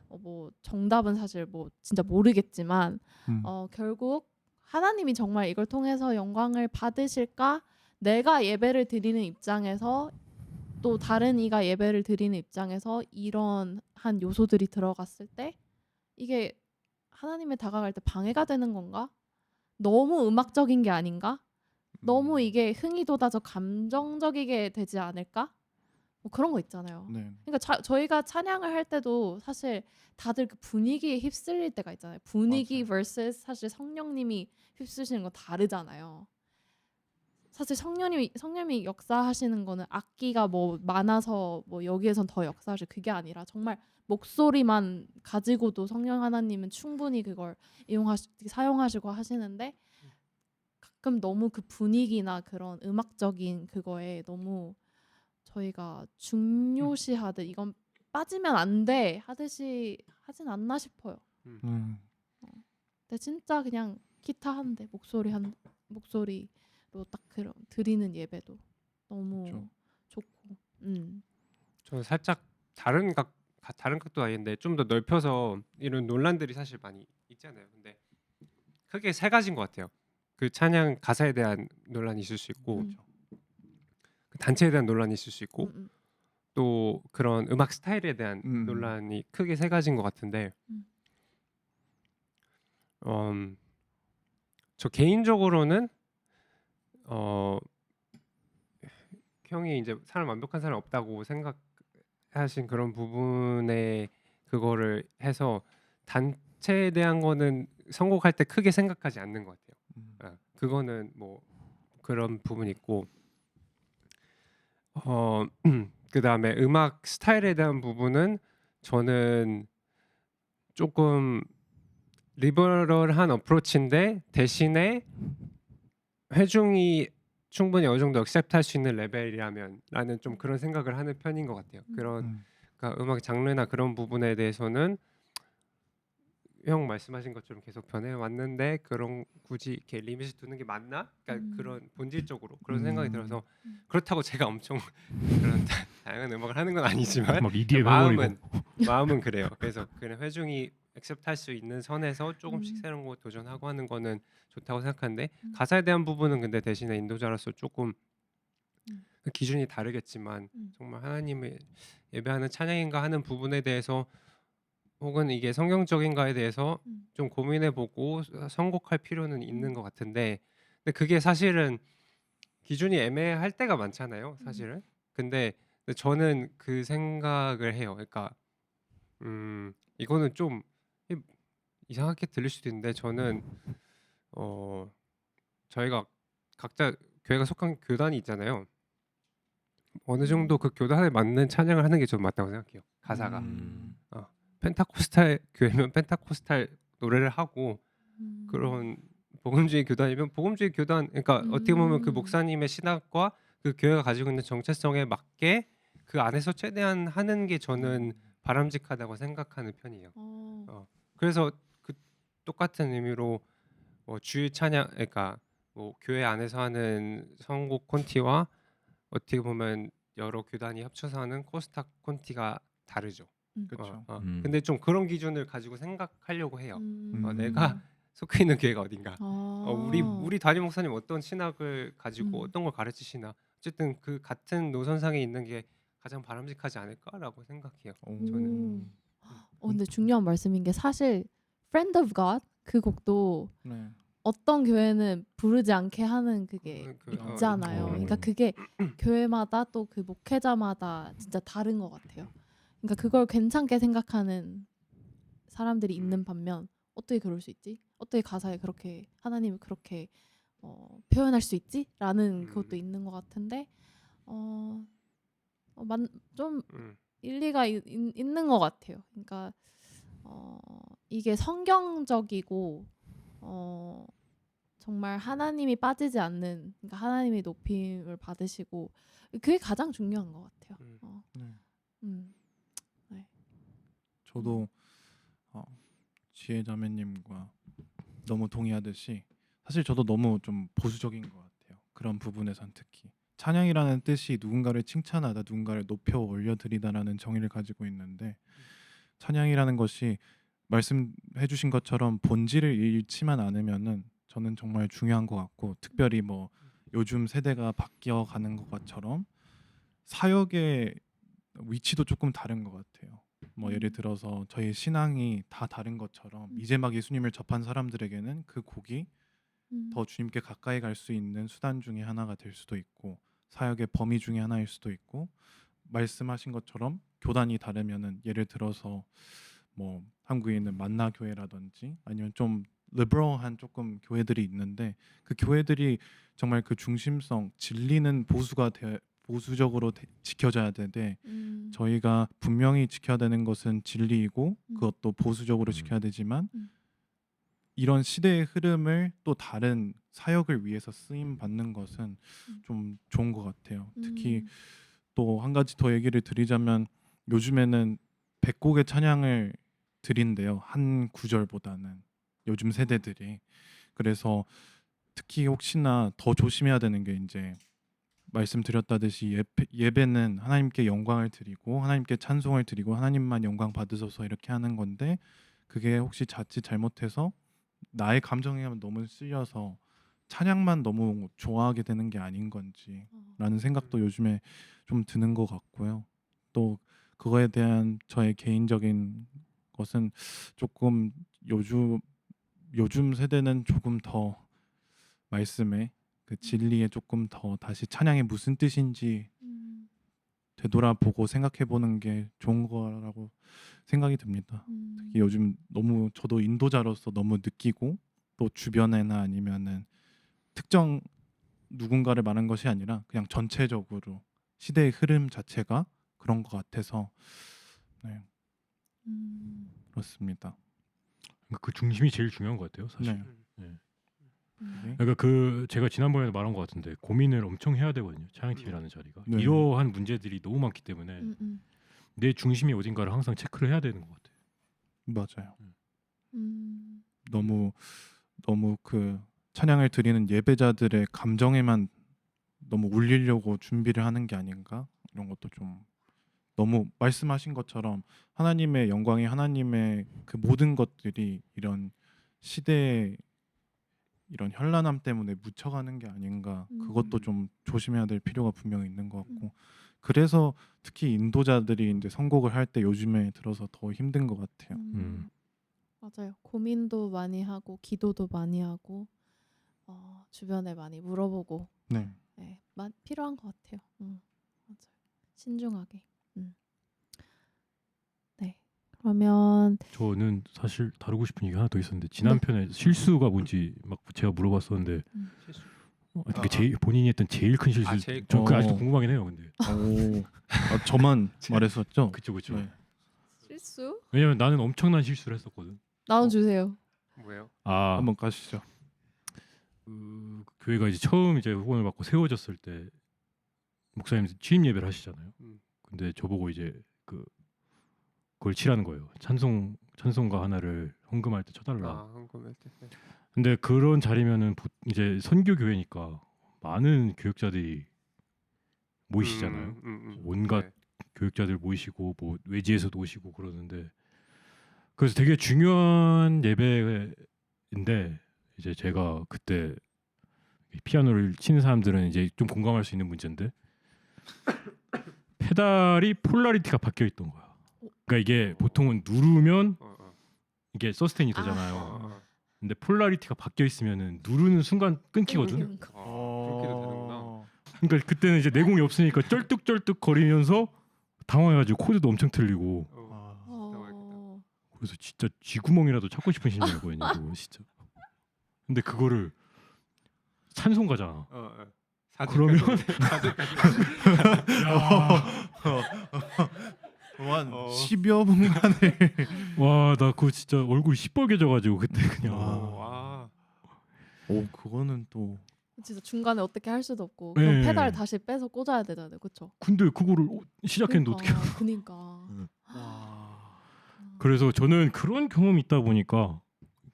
[SPEAKER 2] 뭐 정답은 사실 뭐 진짜 모르겠지만 결국 하나님이 정말 이걸 통해서 영광을 받으실까? 내가 예배를 드리는 입장에서 또 다른 이가 예배를 드리는 입장에서 이런 한 요소들이 들어갔을 때 이게 하나님에 다가갈 때 방해가 되는 건가? 너무 음악적인 게 아닌가? 너무 이게 흥이 돋아서 감정적이게 되지 않을까? 뭐 그런 거 있잖아요.
[SPEAKER 3] 네.
[SPEAKER 2] 그러니까 저희가 찬양을 할 때도 사실 다들 그 분위기에 휩쓸릴 때가 있잖아요. 분위기
[SPEAKER 3] 맞아요.
[SPEAKER 2] vs 사실 성령님이 휩쓰시는 건 다르잖아요. 사실 성령님이 역사하시는 거는 악기가 뭐 많아서 뭐 여기에선 더 역사하실 그게 아니라 정말 목소리만 가지고도 성령 하나님은 충분히 그걸 사용하시고 하시는데 가끔 너무 그 분위기나 그런 음악적인 그거에 너무 저희가 중요시하듯 이건 빠지면 안 돼 하듯이 하진 않나 싶어요. 근데 진짜 그냥 기타 한 대 목소리로 딱 그런 드리는 예배도 너무
[SPEAKER 3] 그쵸.
[SPEAKER 2] 좋고.
[SPEAKER 1] 저는 살짝 다른 각도 아닌데 좀 더 넓혀서 이런 논란들이 사실 많이 있잖아요. 근데 크게 세 가지인 것 같아요. 그 찬양 가사에 대한 논란이 있을 수 있고 그 단체에 대한 논란이 있을 수 있고 또 그런 음악 스타일에 대한 논란이 크게 세 가지인 것 같은데 저 개인적으로는 형이 이제 사람 완벽한 사람 없다고 생각하신 그런 부분에 그거를 해서 단체에 대한 거는 선곡할 때 크게 생각하지 않는 것 같아요. 그거는 뭐 그런 부분이 있고 그다음에 음악 스타일에 대한 부분은 저는 조금 리버럴한 어프로치인데 대신에 회중이 충분히 어느 정도 액셉트할 수 있는 레벨이라면 라는 좀 그런 생각을 하는 편인 것 같아요. 그런 그러니까 음악 장르나 그런 부분에 대해서는 형 말씀하신 것처럼 계속 변해왔는데 그런 굳이 이렇게 리밋을 두는 게 맞나? 그러니까 그런 본질적으로 그런 생각이 들어서 그렇다고 제가 엄청 그런 다양한 음악을 하는 건 아니지만
[SPEAKER 4] 막 EDM 해버리고.
[SPEAKER 1] 마음은 그래요. 그래서 그냥 회중이 액셉트할 수 있는 선에서 조금씩 새로운 거 도전하고 하는 거는 좋다고 생각하는데 가사에 대한 부분은 근데 대신에 인도자로서 조금 기준이 다르겠지만 정말 하나님을 예배하는 찬양인가 하는 부분에 대해서 혹은 이게 성경적인가에 대해서 좀 고민해보고 선곡할 필요는 있는 것 같은데 근데 그게 사실은 기준이 애매할 때가 많잖아요 사실은 근데 저는 그 생각을 해요. 그러니까 이거는 좀 이상하게 들릴 수도 있는데 저는 저희가 각자 교회가 속한 교단이 있잖아요. 어느 정도 그 교단에 맞는 찬양을 하는 게 좀 맞다고 생각해요. 가사가 펜타코스탈 교회면 펜타코스탈 노래를 하고 그런 복음주의 교단이면 복음주의 교단 그러니까 어떻게 보면 그 목사님의 신학과 그 교회가 가지고 있는 정체성에 맞게 그 안에서 최대한 하는 게 저는 바람직하다고 생각하는 편이에요. 그래서 그 똑같은 의미로 주일 찬양 그러니까 뭐 교회 안에서 하는 선곡 콘티와 어떻게 보면 여러 교단이 합쳐서 하는 코스타 콘티가 다르죠.
[SPEAKER 3] 그렇죠.
[SPEAKER 1] 근데 좀 그런 기준을 가지고 생각하려고 해요. 내가 속해 있는 교회가 어딘가. 우리 담임 목사님 어떤 신학을 가지고 어떤 걸 가르치시나. 어쨌든 그 같은 노선상에 있는 게 가장 바람직하지 않을까라고 생각해요. 저는.
[SPEAKER 2] 근데 중요한 말씀인 게 사실 Friend of God 그 곡도
[SPEAKER 3] 네.
[SPEAKER 2] 어떤 교회는 부르지 않게 하는 그게 있잖아요. 그러니까 그게 교회마다 또 그 목회자마다 진짜 다른 것 같아요. 그러니까 그걸 괜찮게 생각하는 사람들이 있는 반면 어떻게 그럴 수 있지? 어떻게 가사에 그렇게 하나님을 그렇게 표현할 수 있지? 라는 그것도 있는 것 같은데 좀 일리가 있는 것 같아요. 그러니까 이게 성경적이고 정말 하나님이 빠지지 않는, 그러니까 하나님이 높임을 받으시고, 그게 가장 중요한 것 같아요.
[SPEAKER 3] 네.
[SPEAKER 2] 네.
[SPEAKER 3] 저도 지혜 자매님과 너무 동의하듯이 사실 저도 너무 좀 보수적인 것 같아요. 그런 부분에선 특히 찬양이라는 뜻이 누군가를 칭찬하다, 누군가를 높여 올려드리다라는 정의를 가지고 있는데 찬양이라는 것이 말씀해주신 것처럼 본질을 잃지만 않으면은 저는 정말 중요한 것 같고, 특별히 뭐 요즘 세대가 바뀌어가는 것처럼 사역의 위치도 조금 다른 것 같아요. 뭐 예를 들어서 저희 신앙이 다 다른 것처럼 이제 막 예수님을 접한 사람들에게는 그 곡이 더 주님께 가까이 갈 수 있는 수단 중에 하나가 될 수도 있고, 사역의 범위 중에 하나일 수도 있고, 말씀하신 것처럼 교단이 다르면은 예를 들어서 뭐 한국에 있는 만나 교회라든지 아니면 좀 리버럴한 조금 교회들이 있는데, 그 교회들이 정말 그 중심성, 진리는 보수적으로 지켜져야 되는데 저희가 분명히 지켜야 되는 것은 진리이고 그것도 보수적으로 지켜야 되지만 이런 시대의 흐름을 또 다른 사역을 위해서 쓰임 받는 것은 좀 좋은 것 같아요. 특히 또 한 가지 더 얘기를 드리자면 요즘에는 100곡의 찬양을 드린대요. 한 구절보다는 요즘 세대들이. 그래서 특히 혹시나 더 조심해야 되는 게 이제 말씀드렸다듯이 예배는 하나님께 영광을 드리고 하나님께 찬송을 드리고 하나님만 영광 받으소서 이렇게 하는 건데, 그게 혹시 자칫 잘못해서 나의 감정에 너무 쓸려서 찬양만 너무 좋아하게 되는 게 아닌 건지라는 생각도 요즘에 좀 드는 것 같고요. 또 그거에 대한 저의 개인적인 것은 조금 요즘 세대는 조금 더 말씀에 그 진리에 조금 더 다시 찬양이 무슨 뜻인지 되돌아보고 생각해보는 게 좋은 거라고 생각이 듭니다. 특히 요즘 너무 저도 인도자로서 너무 느끼고, 또 주변에나 아니면은 특정 누군가를 말하는 것이 아니라 그냥 전체적으로 시대의 흐름 자체가 그런 것 같아서 네, 그렇습니다.
[SPEAKER 4] 그러니까 그 중심이 제일 중요한 것 같아요, 사실.
[SPEAKER 3] 네.
[SPEAKER 4] 네. 그러니까 그 제가 지난번에 말한 것 같은데 고민을 엄청 해야 되거든요. 찬양팀이라는 자리가
[SPEAKER 3] 네.
[SPEAKER 4] 이러한 문제들이 너무 많기 때문에 내 중심이 어딘가를 항상 체크를 해야 되는 것 같아요.
[SPEAKER 3] 맞아요. 너무 그 찬양을 드리는 예배자들의 감정에만 너무 울리려고 준비를 하는 게 아닌가, 이런 것도 좀 너무 말씀하신 것처럼 하나님의 영광이, 하나님의 그 모든 것들이 이런 시대의 이런 현란함 때문에 묻혀가는 게 아닌가, 그것도 좀 조심해야 될 필요가 분명히 있는 것 같고, 그래서 특히 인도자들이 이제 선곡을 할 때 요즘에 들어서 더 힘든 것 같아요.
[SPEAKER 2] 맞아요. 고민도 많이 하고 기도도 많이 하고 주변에 많이 물어보고
[SPEAKER 3] 네.
[SPEAKER 2] 네, 필요한 것 같아요. 맞아요. 신중하게. 네. 그러면
[SPEAKER 4] 저는 사실 다루고 싶은 얘기 하나 더 있었는데 지난 편에 실수가 뭔지 막 제가 물어봤었는데 본인이 했던 제일 큰 실수. 저 그 아직도 궁금하긴 해요. 근데
[SPEAKER 3] 저만 말했었죠.
[SPEAKER 4] 그쵸.
[SPEAKER 3] 네.
[SPEAKER 2] 실수?
[SPEAKER 4] 왜냐면 나는 엄청난 실수를 했었거든.
[SPEAKER 2] 나눠주세요.
[SPEAKER 1] 뭐예요?
[SPEAKER 3] 한번 가시죠.
[SPEAKER 4] 그 교회가 이제 처음 이제 후원을 받고 세워졌을 때 목사님 취임 예배를 하시잖아요. 근데 저보고 이제 그걸 치라는 거예요. 찬송가 하나를 헌금할 때 쳐달라.
[SPEAKER 1] 헌금할 때. 네.
[SPEAKER 4] 근데 그런 자리면은 이제 선교 교회니까 많은 교육자들이 모이시잖아요. 온갖
[SPEAKER 1] 네.
[SPEAKER 4] 교육자들 모이시고 뭐 외지에서도 오시고 그러는데, 그래서 되게 중요한 예배인데 이제 제가 그때 피아노를 치는 사람들은 이제 좀 공감할 수 있는 문제인데 페달이 폴라리티가 바뀌어 있던 거야. 그러니까 이게 보통은 누르면 이게 서스테인이 되잖아요. 근데 폴라리티가 바뀌어 있으면은 누르는 순간 끊기거든.
[SPEAKER 1] 그렇게도 되는구나.
[SPEAKER 4] 그러니까 그때는 이제 내공이 없으니까 쩔뚝쩔뚝 거리면서 당황해가지고 코드도 엄청 틀리고. 그래서 진짜 쥐구멍이라도 찾고 싶은 심정이거든요. 진짜. 근데 그거를 찬송가잖아. 그러면
[SPEAKER 3] 한
[SPEAKER 1] 어.
[SPEAKER 3] 10여 분간을
[SPEAKER 4] 와, 나 그거 진짜 얼굴이 시뻘개져가지고 그때 그냥.
[SPEAKER 1] 와.
[SPEAKER 3] 그거는 또
[SPEAKER 2] 진짜 중간에 어떻게 할 수도 없고
[SPEAKER 4] 네.
[SPEAKER 2] 그럼 페달 다시 빼서 꽂아야 되잖아요, 그렇죠?
[SPEAKER 4] 근데 그거를 시작했는데 어떻게?
[SPEAKER 2] 그니까.
[SPEAKER 4] 그래서 저는 그런 경험이 있다 보니까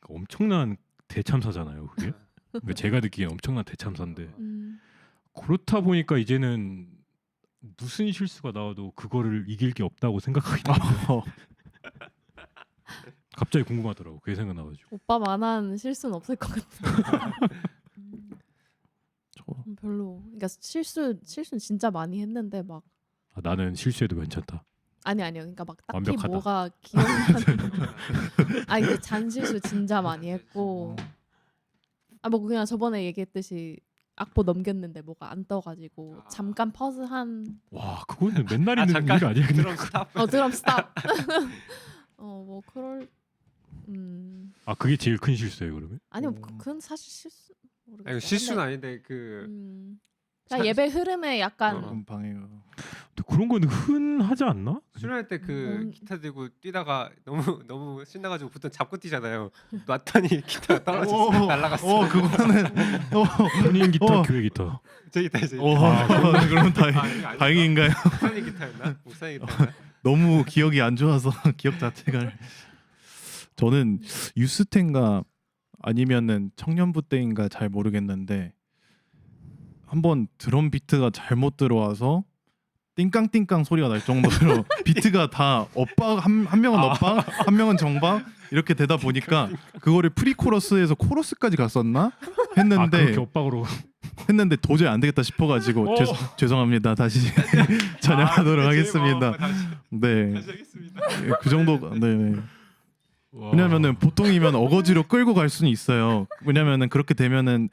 [SPEAKER 4] 엄청난 대참사잖아요, 그게. 그러니까 제가 느끼기엔 엄청난 대참사인데 그렇다 보니까 이제는 무슨 실수가 나와도 그거를 이길 게 없다고 생각하기 때문에 갑자기 궁금하더라고. 그게 생각나가지고.
[SPEAKER 2] 오빠만한 실수는 없을 것 같아.
[SPEAKER 3] 저
[SPEAKER 2] 별로. 그러니까 실수는 진짜 많이 했는데 막
[SPEAKER 4] 아, 나는 실수해도 괜찮다.
[SPEAKER 2] 아니요. 그러니까 막 딱히
[SPEAKER 4] 완벽하다.
[SPEAKER 2] 뭐가 기억나는 아니 그 잔실수 진짜 많이 했고 뭐 그냥 저번에 얘기했듯이 악보 넘겼는데 뭐가 안 떠가지고 잠깐 퍼즈 한
[SPEAKER 4] 와, 그거는 맨날 있는
[SPEAKER 1] 잠깐
[SPEAKER 4] 일 아니야? 근데
[SPEAKER 1] 드럼 스탑.
[SPEAKER 2] 드럼 스탑 뭐 그럴
[SPEAKER 4] 아, 그게 제일 큰 실수예요, 그러면?
[SPEAKER 2] 아니요 그건 사실 실수 모르겠어요.
[SPEAKER 1] 아니, 실수는
[SPEAKER 2] 근데,
[SPEAKER 1] 아닌데 그
[SPEAKER 2] 그냥 예배 흐름에 약간
[SPEAKER 3] 조금 방해가.
[SPEAKER 4] 근데 그런 거는 흔하지 않나?
[SPEAKER 1] 수련할 때 그
[SPEAKER 2] 음.
[SPEAKER 1] 기타 들고 뛰다가 너무 신나가지고 보통 잡고 뛰잖아요. 놨더니 기타가 떨어졌어. 날라갔어.
[SPEAKER 3] 그거는
[SPEAKER 4] 본인 기타,
[SPEAKER 3] 어.
[SPEAKER 4] 교회 기타.
[SPEAKER 1] 제 기타 이제.
[SPEAKER 3] 그럼
[SPEAKER 1] 이거 아닌가?
[SPEAKER 3] 다행인가요?
[SPEAKER 1] 목사님 기타였나? 목사님 기타였나?
[SPEAKER 3] 너무 기억이 안 좋아서 기억 자체가 저는 유스텐가 아니면은 청년부 때인가 잘 모르겠는데 한번 드럼 비트가 잘못 들어와서 띵깡띵깡 소리가 날 정도로 비트가 다 엇박 한 명은 엇박 한 명은 정박 이렇게 되다 보니까 그거를 프리코러스에서 코러스까지 갔었나
[SPEAKER 4] 아, 그렇게
[SPEAKER 3] 했는데
[SPEAKER 4] 엇박으로.
[SPEAKER 3] 도저히 안 되겠다 싶어가지고
[SPEAKER 4] 오.
[SPEAKER 3] 죄송합니다. 다시 전향하도록 하겠습니다.
[SPEAKER 1] 다시
[SPEAKER 3] 네,
[SPEAKER 1] 하겠습니다.
[SPEAKER 3] 그 정도. 네.
[SPEAKER 4] 와.
[SPEAKER 3] 왜냐면은 보통이면 어거지로 끌고 갈 수는 있어요. 왜냐면은 그렇게 되면은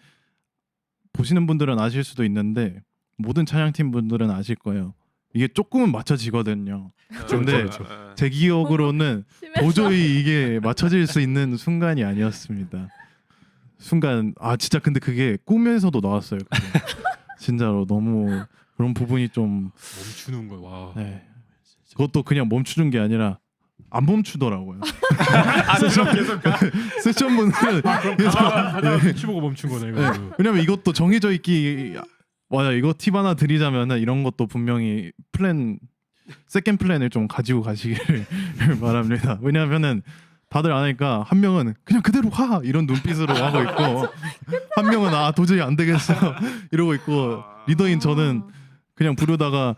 [SPEAKER 3] 보시는 분들은 아실 수도 있는데 모든 찬양팀 분들은 아실 거예요. 이게 조금은 맞춰지거든요. 근데 제 기억으로는 도저히 이게 맞춰질 수 있는 순간이 아니었습니다. 순간 진짜 근데 그게 꿈에서도 나왔어요. 그게. 진짜로 너무 그런 부분이 좀
[SPEAKER 4] 멈추는 거야. 와.
[SPEAKER 3] 네. 그것도 그냥 멈추는 게 아니라 안 멈추더라고요. 세션 분들은
[SPEAKER 4] 하다 치보고 멈춘 거네. 이거.
[SPEAKER 3] 왜냐면 이것도 정해져 있기 맞아. 이거 팁 하나 드리자면은 이런 것도 분명히 세컨 플랜을 좀 가지고 가시기를 바랍니다. 왜냐하면은 다들 안 하니까 한 명은 그냥 그대로 가 이런 눈빛으로 하고 있고 한 명은 도저히 안 되겠어 이러고 있고 리더인 저는 그냥 부르다가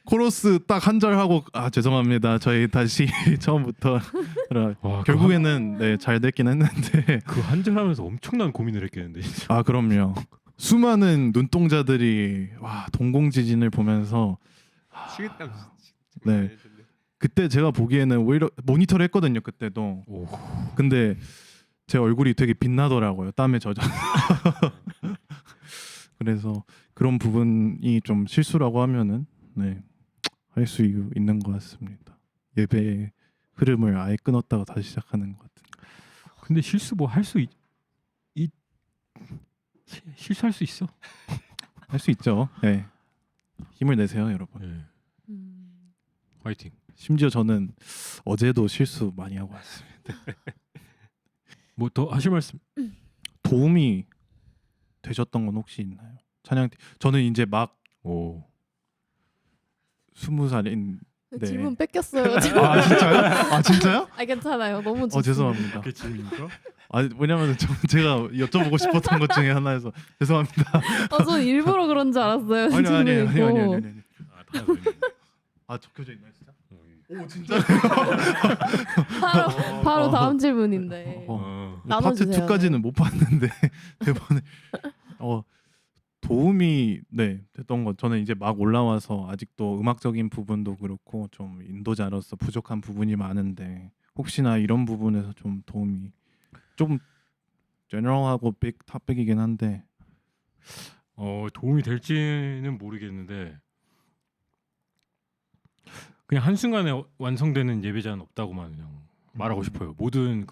[SPEAKER 3] 코러스 딱 한 절 하고 죄송합니다. 저희 다시 처음부터
[SPEAKER 4] 와,
[SPEAKER 3] 결국에는 네, 잘 됐긴 했는데
[SPEAKER 4] 그 한절하면서 엄청난 고민을 했겠는데. 진짜.
[SPEAKER 3] 그럼요. 수많은 눈동자들이 동공지진을 보면서
[SPEAKER 1] 시계땀.
[SPEAKER 3] 네. 그때 제가 보기에는 오히려 모니터를 했거든요. 그때도.
[SPEAKER 4] 오.
[SPEAKER 3] 근데 제 얼굴이 되게 빛나더라고요. 땀에 젖어. 그래서 그런 부분이 좀 실수라고 하면은 할 수 있는 것 같습니다. 예배의 흐름을 아예 끊었다가 다시 시작하는 것 같은.
[SPEAKER 4] 근데 실수 뭐 할 수 실수할 수 있어.
[SPEAKER 3] 할 수 있죠. 네. 힘을 내세요, 여러분.
[SPEAKER 4] 네. 화이팅.
[SPEAKER 3] 심지어 저는 어제도 실수 많이 하고 왔습니다.
[SPEAKER 4] 뭐 더 하실 말씀?
[SPEAKER 3] 도움이 되셨던 건 혹시 있나요? 저는 이제 막
[SPEAKER 4] 오.
[SPEAKER 3] 20살인 네.
[SPEAKER 2] 질문 뺏겼어요.
[SPEAKER 3] 진짜요? 진짜요?
[SPEAKER 2] 괜찮아요. 너무 좋습니다.
[SPEAKER 3] 죄송합니다.
[SPEAKER 4] 그게 질문입니까?
[SPEAKER 3] 왜냐면 제가 여쭤보고 싶었던 것 중에 하나여서 죄송합니다.
[SPEAKER 2] 저 일부러 그런 줄 알았어요.
[SPEAKER 3] 아니.
[SPEAKER 2] 질문이고.
[SPEAKER 3] 적혀져 있나요, 진짜? 오, 진짜?
[SPEAKER 2] 바로 다음 질문인데.
[SPEAKER 3] 파트
[SPEAKER 2] 나눠주세요.
[SPEAKER 3] 2까지는 못 봤는데 대본을 도움이 됐던 것. 저는 이제 막 올라와서 아직도 음악적인 부분도 그렇고 좀 인도자로서 부족한 부분이 많은데 혹시나 이런 부분에서 좀 도움이 좀 제너럴하고 빅 탑백이긴 한데
[SPEAKER 4] 도움이 될지는 모르겠는데 그냥 한순간에 완성되는 예배자는 없다고만 그냥 말하고 싶어요. 모든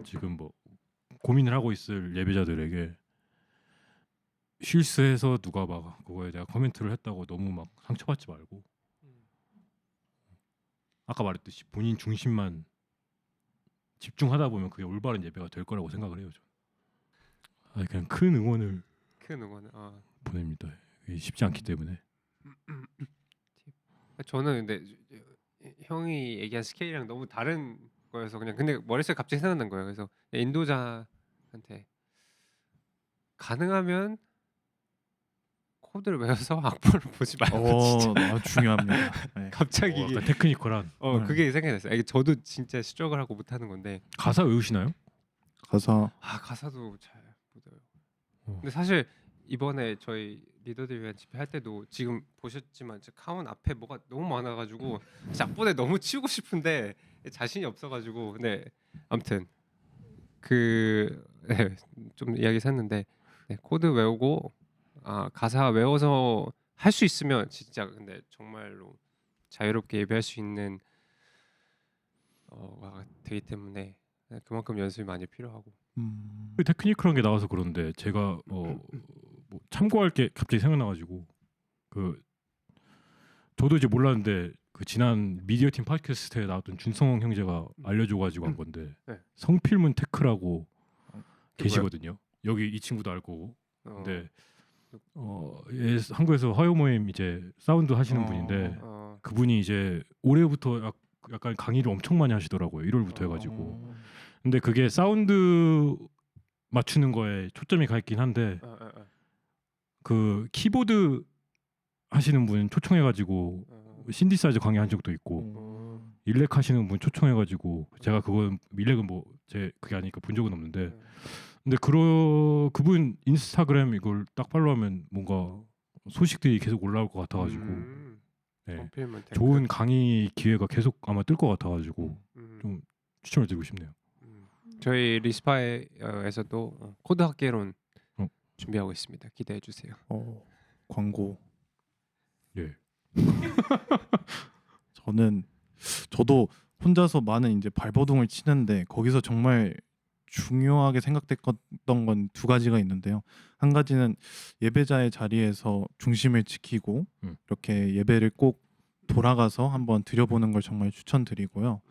[SPEAKER 4] 지금 뭐 고민을 하고 있을 예배자들에게 실수해서 누가 막 그거에 대한 코멘트를 했다고 너무 막 상처받지 말고 아까 말했듯이 본인 중심만 집중하다 보면 그게 올바른 예배가 될 거라고 생각을 해요. 저는. 그냥 큰 응원을
[SPEAKER 1] 큰 응원.
[SPEAKER 4] 보냅니다. 이게 쉽지 않기 때문에.
[SPEAKER 1] 저는 근데 형이 얘기한 스케일이랑 너무 다른 거여서 그냥 근데 머릿속에 갑자기 생각난 거예요. 그래서 인도자한테 가능하면 코드를 외워서 악보를 보지 말고 진짜
[SPEAKER 3] 중요합니다. 네.
[SPEAKER 1] 갑자기
[SPEAKER 4] 약간 테크니컬한
[SPEAKER 1] 그게 생각이 났어요. 이게 저도 진짜 스트러글 하고 못하는 건데
[SPEAKER 4] 가사 외우시나요?
[SPEAKER 3] 가사
[SPEAKER 1] 가사도 잘 못 외워요.
[SPEAKER 4] 어.
[SPEAKER 1] 근데 사실 이번에 저희 리더들 위한 집회 할 때도 지금 보셨지만 카운 앞에 뭐가 너무 많아가지고 악보에 너무 치우고 싶은데 자신이 없어가지고 근데 아무튼 좀 이야기 샀는데 코드 외우고 가사 외워서 할 수 있으면 진짜 근데 정말로 자유롭게 예배할 수 있는 가 되기 때문에 그만큼 연습이 많이 필요하고
[SPEAKER 4] 테크니컬한 게 나와서 그런데 제가 뭐 참고할 게 갑자기 생각나가지고 저도 이제 몰랐는데 그 지난 미디어 팀 팟캐스트에 나왔던 준성 형제가 알려줘가지고 한 건데
[SPEAKER 1] 네.
[SPEAKER 4] 성필문 테크라고
[SPEAKER 1] 그거요?
[SPEAKER 4] 계시거든요. 여기 이 친구도 알 거고. 근데 한국에서 화요 모임 이제 사운드 하시는 분인데 그분이 이제 올해부터 약간 강의를 엄청 많이 하시더라고요. 1월부터 해가지고. 근데 그게 사운드 맞추는 거에 초점이 가 있긴 한데 그 키보드 하시는 분 초청해가지고 신디사이저 강의한 적도 있고 일렉 하시는 분 초청해가지고 제가 그건 일렉은 뭐 제 그게 아니니까 본 적은 없는데 근데 그분 인스타그램 이걸 딱 팔로우하면 뭔가 소식들이 계속 올라올 것 같아가지고 네. 좋은 강의 기회가 계속 아마 뜰 것 같아가지고 좀 추천을 드리고 싶네요.
[SPEAKER 1] 저희 리스파에서도 코드 학개론 준비하고 있습니다. 기대해 주세요.
[SPEAKER 3] 광고.
[SPEAKER 4] 예.
[SPEAKER 3] 저도 혼자서 많은 이제 발버둥을 치는데 거기서 정말 중요하게 생각됐던 건 두 가지가 있는데요. 한 가지는 예배자의 자리에서 중심을 지키고 이렇게 예배를 꼭 돌아가서 한번 드려보는 걸 정말 추천드리고요.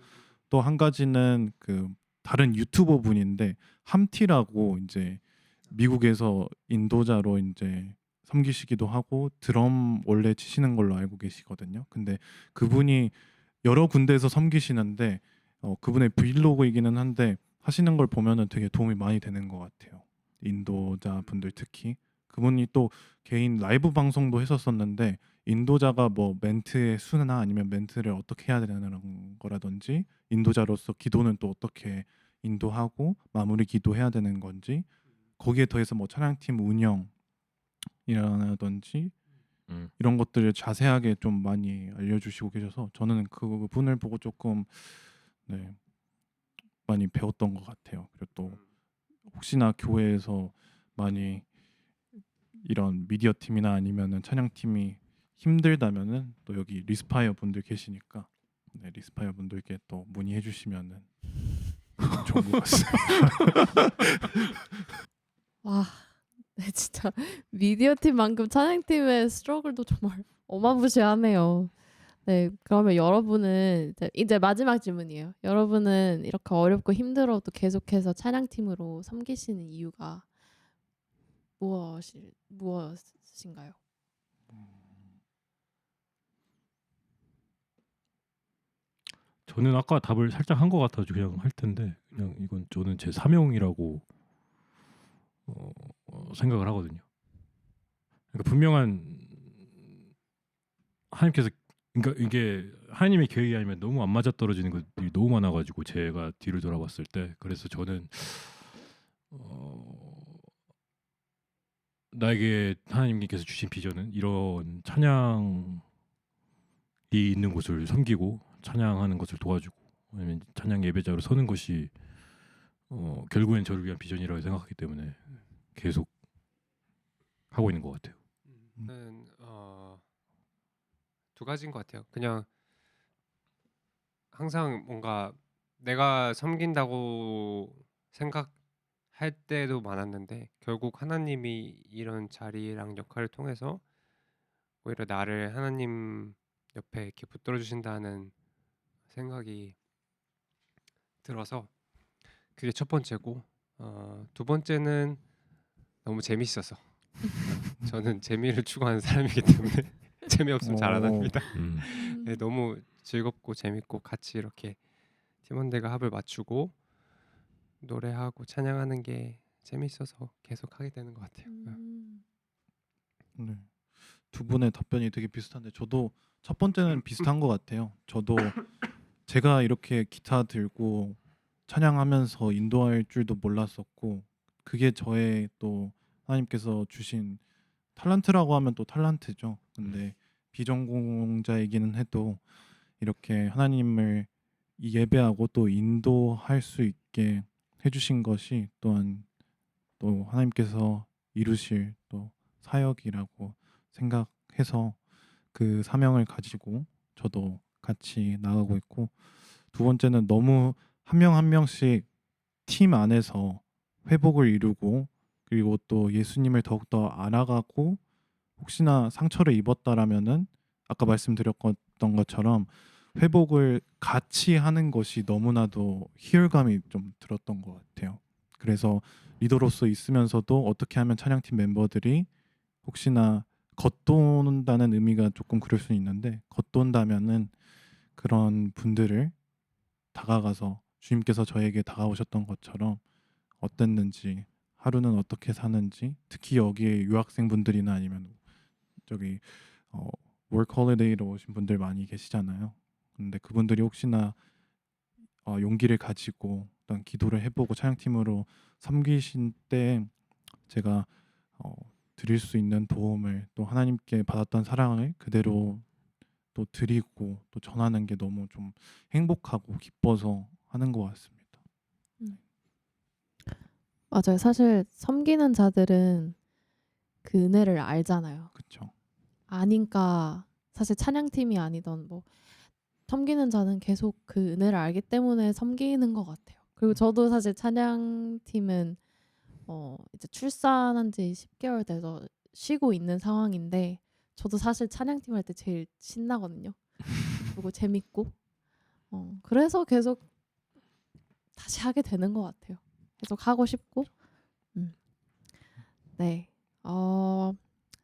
[SPEAKER 3] 또 한 가지는 그 다른 유튜버 분인데 함티라고 이제 미국에서 인도자로 이제 섬기시기도 하고 드럼 원래 치시는 걸로 알고 계시거든요. 근데 그분이 여러 군데에서 섬기시는데 그분의 브이로그이기는 한데 하시는 걸 보면은 되게 도움이 많이 되는 것 같아요. 인도자 분들 특히 그분이 또 개인 라이브 방송도 했었었는데 인도자가 뭐 멘트의 수나 아니면 멘트를 어떻게 해야 되는 거라든지 인도자로서 기도는 또 어떻게 인도하고 마무리 기도해야 되는 건지 거기에 더해서 뭐 찬양팀 운영이라든지 이런 것들을 자세하게 좀 많이 알려주시고 계셔서 저는 그분을 보고 조금 많이 배웠던 것 같아요. 그리고 또 혹시나 교회에서 많이 이런 미디어 팀이나 아니면은 찬양 팀이 힘들다면은 또 여기 리스파이어 분들 계시니까 리스파이어 분들께 또 문의해 주시면은 좋은 것 같습니다.
[SPEAKER 2] 와, 네, 진짜 미디어 팀만큼 찬양 팀의 스트러글도 정말 어마무시하네요. 네, 그러면 여러분은 이제 마지막 질문이에요. 여러분은 이렇게 어렵고 힘들어도 계속해서 찬양 팀으로 섬기시는 이유가 무엇인가요?
[SPEAKER 4] 저는 아까 답을 살짝 한 것 같아서 그냥 할 텐데 그냥 이건 저는 제 사명이라고 생각을 하거든요. 그러니까 분명한 하나님께서 그러니까 이게 하나님의 계획이 아니면 너무 안 맞아 떨어지는 것들이 너무 많아가지고 제가 뒤를 돌아봤을 때 그래서 저는 나에게 하나님께서 주신 비전은 이런 찬양이 있는 곳을 섬기고 찬양하는 것을 도와주고 아니면 찬양 예배자로 서는 것이 결국엔 저를 위한 비전이라고 생각하기 때문에 계속 하고 있는 것 같아요.
[SPEAKER 1] 두 가지인 것 같아요. 그냥 항상 뭔가 내가 섬긴다고 생각할 때도 많았는데 결국 하나님이 이런 자리랑 역할을 통해서 오히려 나를 하나님 옆에 이렇게 붙들어 주신다는 생각이 들어서 그게 첫 번째고 두 번째는 너무 재밌어서 저는 재미를 추구하는 사람이기 때문에 재미없으면 잘 안
[SPEAKER 3] 오.
[SPEAKER 1] 합니다.
[SPEAKER 2] 음.
[SPEAKER 1] 네, 너무 즐겁고 재밌고 같이 이렇게 팀원들과 합을 맞추고 노래하고 찬양하는 게 재밌어서 계속 하게 되는 것 같아요.
[SPEAKER 2] 음.
[SPEAKER 3] 네. 두 분의 답변이 되게 비슷한데 저도 첫 번째는 비슷한 것 같아요. 저도 제가 이렇게 기타 들고 찬양하면서 인도할 줄도 몰랐었고 그게 저의 또 하나님께서 주신 탤런트라고 하면 또 탤런트죠. 근데 비전공자이기는 해도 이렇게 하나님을 예배하고 또 인도할 수 있게 해주신 것이 또한 또 하나님께서 이루실 또 사역이라고 생각해서 그 사명을 가지고 저도 같이 나가고 있고 두 번째는 너무 한 명 한 명씩 팀 안에서 회복을 이루고 그리고 또 예수님을 더욱더 알아가고 혹시나 상처를 입었다라면은 아까 말씀드렸던 것처럼 회복을 같이 하는 것이 너무나도 희열감이 좀 들었던 것 같아요. 그래서 리더로서 있으면서도 어떻게 하면 찬양팀 멤버들이 혹시나 겉돈다는 의미가 조금 그럴 수 있는데 겉돈다면은 그런 분들을 다가가서 주님께서 저에게 다가오셨던 것처럼 어땠는지 하루는 어떻게 사는지 특히 여기에 유학생분들이나 아니면 저기 워크홀리데이로 오신 분들 많이 계시잖아요. 근데 그분들이 혹시나 용기를 가지고 일단 기도를 해보고 찬양팀으로 섬기신 때 제가 드릴 수 있는 도움을 또 하나님께 받았던 사랑을 그대로 또 드리고 또 전하는 게 너무 좀 행복하고 기뻐서 하는 것 같습니다.
[SPEAKER 2] 맞아요. 사실 섬기는 자들은 그 은혜를 알잖아요.
[SPEAKER 3] 그렇죠.
[SPEAKER 2] 아니까 사실 찬양팀이 아니던 뭐 섬기는 자는 계속 그 은혜를 알기 때문에 섬기는 것 같아요. 그리고 저도 사실 찬양팀은 이제 출산한 지 10개월 돼서 쉬고 있는 상황인데 저도 사실 찬양팀 할 때 제일 신나거든요. 그리고 재밌고 그래서 계속 다시 하게 되는 것 같아요. 계속 하고 싶고 네.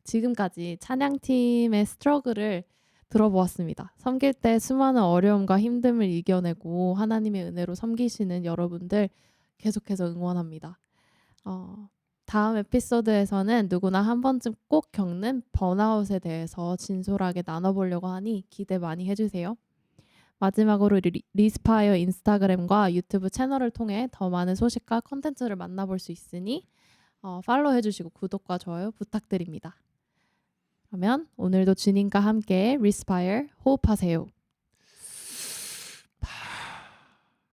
[SPEAKER 2] 지금까지 찬양팀의 스트러글을 들어보았습니다. 섬길 때 수많은 어려움과 힘듦을 이겨내고 하나님의 은혜로 섬기시는 여러분들 계속해서 응원합니다. 다음 에피소드에서는 누구나 한 번쯤 꼭 겪는 번아웃에 대해서 진솔하게 나눠보려고 하니 기대 많이 해주세요. 마지막으로 리스파이어 인스타그램과 유튜브 채널을 통해 더 많은 소식과 콘텐츠를 만나볼 수 있으니 팔로우 해주시고 구독과 좋아요 부탁드립니다. 그러면 오늘도 주님과 함께 리스파이어 호흡하세요.